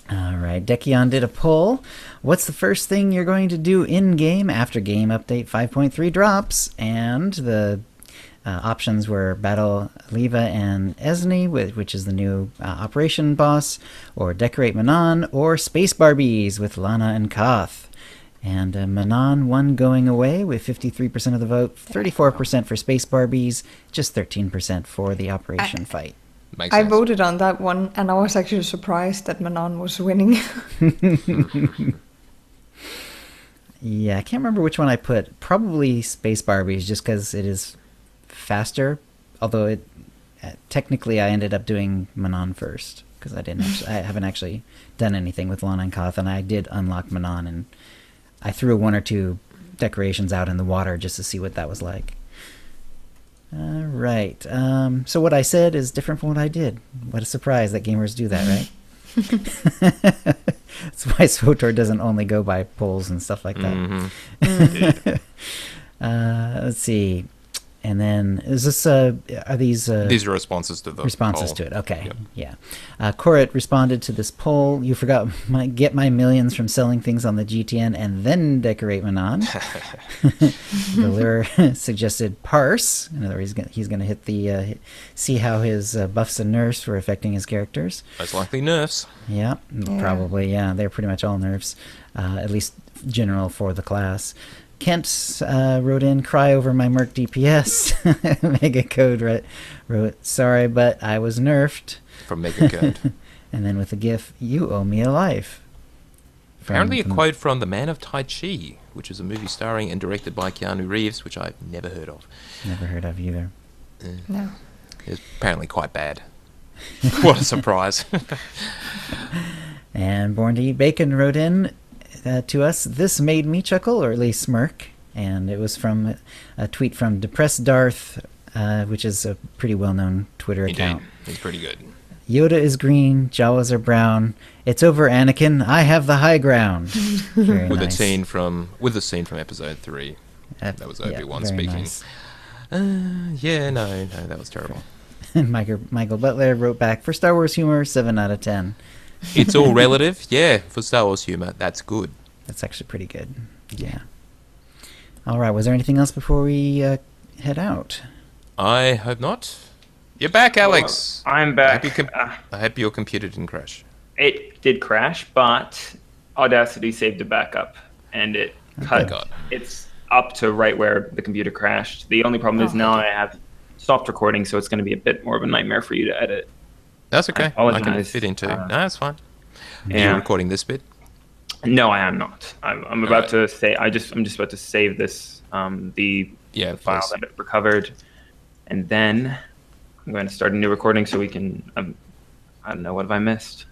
All right, Dekion did a poll. What's the first thing you're going to do in-game after Game Update 5.3 drops? And the options were battle Leyva and Esni, which is the new operation boss, or decorate Manon, or Space Barbies with Lana and Koth. And Manon won going away with 53% of the vote, 34% for Space Barbies, just 13% for the operation fight. I voted on that one, and I was actually surprised that Manon was winning. Yeah, I can't remember which one I put. Probably Space Barbies, just because it is faster. Although technically I ended up doing Manon first because I haven't actually done anything with Lana and Koth, and I did unlock Manon, and I threw one or two decorations out in the water just to see what that was like. All right. So what I said is different from what I did. What a surprise that gamers do that, right? That's why SWTOR doesn't only go by polls and stuff like that. Mm-hmm. Let's see. And then is this are these are responses to the responses poll. To it? Okay, Yep. Yeah. Korit responded to this poll. You forgot get my millions from selling things on the GTN and then decorate Manon. The lure suggested parse. In other words, he's going to hit the see how his buffs and nerfs were affecting his characters. Most likely nerfs. Yeah, probably. Yeah, they're pretty much all nerfs, at least general for the class. Kent wrote in, cry over my Merc DPS. Mega Code wrote, sorry, but I was nerfed. From Mega Code. And then with a gif, you owe me a life. Apparently a quote from The Man of Tai Chi, which is a movie starring and directed by Keanu Reeves, which I've never heard of. Never heard of either. No. It's apparently quite bad. What a surprise. And Born to Eat Bacon wrote in, to us, this made me chuckle, or at least smirk, and it was from a tweet from Depressed Darth, which is a pretty well-known Twitter account. He's pretty good. Yoda is green, Jawas are brown. It's over, Anakin. I have the high ground. Very with nice. the scene from episode 3. That was Obi-Wan speaking. Nice. No, that was terrible. Michael Butler wrote back, for Star Wars humor, 7 out of 10. It's all relative. Yeah, for Star Wars humor, that's good. That's actually pretty good. Yeah. All right. Was there anything else before we head out? I hope not. You're back, Alex. Well, I'm back. I hope your computer didn't crash. It did crash, but Audacity saved a backup, and it cut. God. It's up to right where the computer crashed. The only problem is now I have stopped recording, so it's going to be a bit more of a nightmare for you to edit. That's okay. I can apologize. fit into. No, that's fine. Yeah. You're recording this bit. No, I am not. I'm about to say. I'm just about to save this. The file please. that it recovered, and then I'm going to start a new recording so we can. I don't know, what have I missed?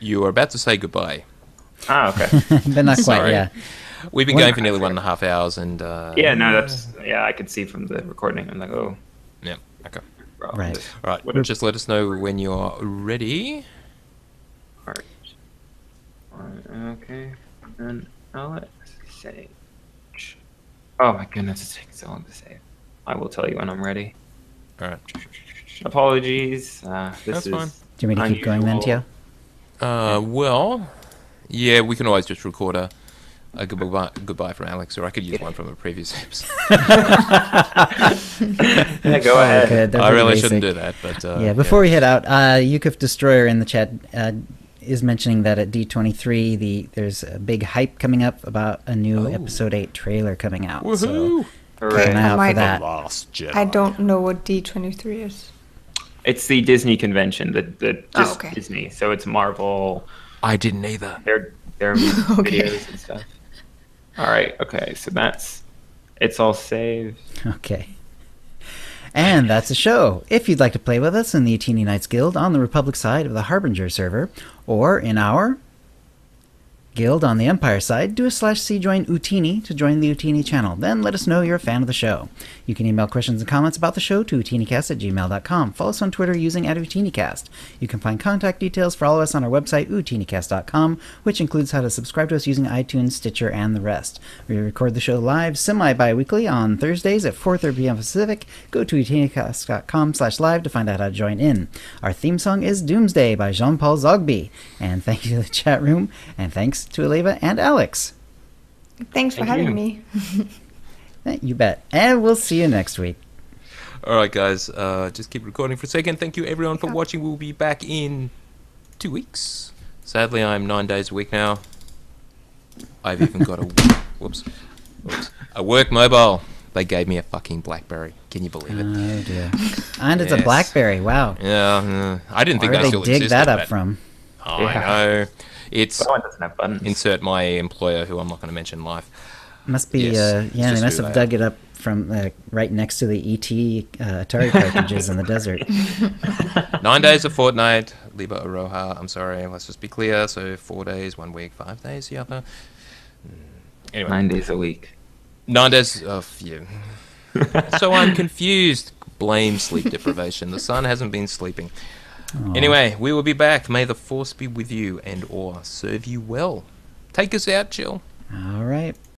You are about to say goodbye. Ah, okay. But not quite. Sorry. Yeah. We've been going for nearly 1.5 hours, and Yeah, no, I could see from the recording. I'm like, oh, yeah, okay. Right. All right, just let us know when you are ready. All right. Okay. And now let's save. Oh my goodness, it's taking so long to save. I will tell you when I'm ready. All right. Apologies. That's This is fine. Do you want me to keep going then, Tio? Well, yeah, we can always just record a goodbye from Alex, or I could use one from a previous episode. Yeah, go ahead. Good. They're I pretty really basic. shouldn't do that, but Yeah, before we head out, Yukif Destroyer in the chat is mentioning that at D23 there's a big hype coming up about a new Episode 8 trailer coming out. So Woohoo! keep an eye out for Might- that. Last Jedi. I don't know what D23 is. It's the Disney convention, just okay. Disney. So it's Marvel, I didn't either. their videos and stuff. All right. Okay. So it's all saved. Okay. And that's a show. If you'd like to play with us in the Utini Knights Guild on the Republic side of the Harbinger server, or in our Guild on the Empire side, do a /c join Utini to join the Utini channel. Then let us know you're a fan of the show. You can email questions and comments about the show to utinicast@gmail.com. Follow us on Twitter using @utinicast. You can find contact details for all of us on our website, utinicast.com, which includes how to subscribe to us using iTunes, Stitcher, and the rest. We record the show live semi-bi-weekly on Thursdays at 4:30 p.m. Pacific. Go to utinicast.com/live to find out how to join in. Our theme song is Doomsday by Jean-Paul Zogby. And thank you to the chat room, and thanks to Leyva and Alex. Thanks for Thank having you. me. You bet. And we'll see you next week. All right, guys. Just keep recording for a second. Thank you, everyone, for watching. We'll be back in 2 weeks. Sadly, I'm 9 days a week now. I've even got a work mobile. They gave me a fucking BlackBerry. Can you believe it? Oh dear. And it's a Yes. BlackBerry. Wow. Yeah, I didn't think Where that did still they dig existed. that up but- from? Oh, Yeah. I know. It's That one doesn't have buttons. insert my employer, who I'm not going to mention live. Must be, Yes, yeah, they just must who have they dug it up from right next to the ET Atari cartridges in the desert. 9 days a fortnight. Leyva Aroha. I'm sorry. Let's just be clear. So 4 days, 1 week, 5 days the other. Anyway, 9 days a week. 9 days of you. So I'm confused. Blame sleep deprivation. The sun hasn't been sleeping. Aw. Anyway, we will be back. May the force be with you and or serve you well. Take us out, Jill. All right.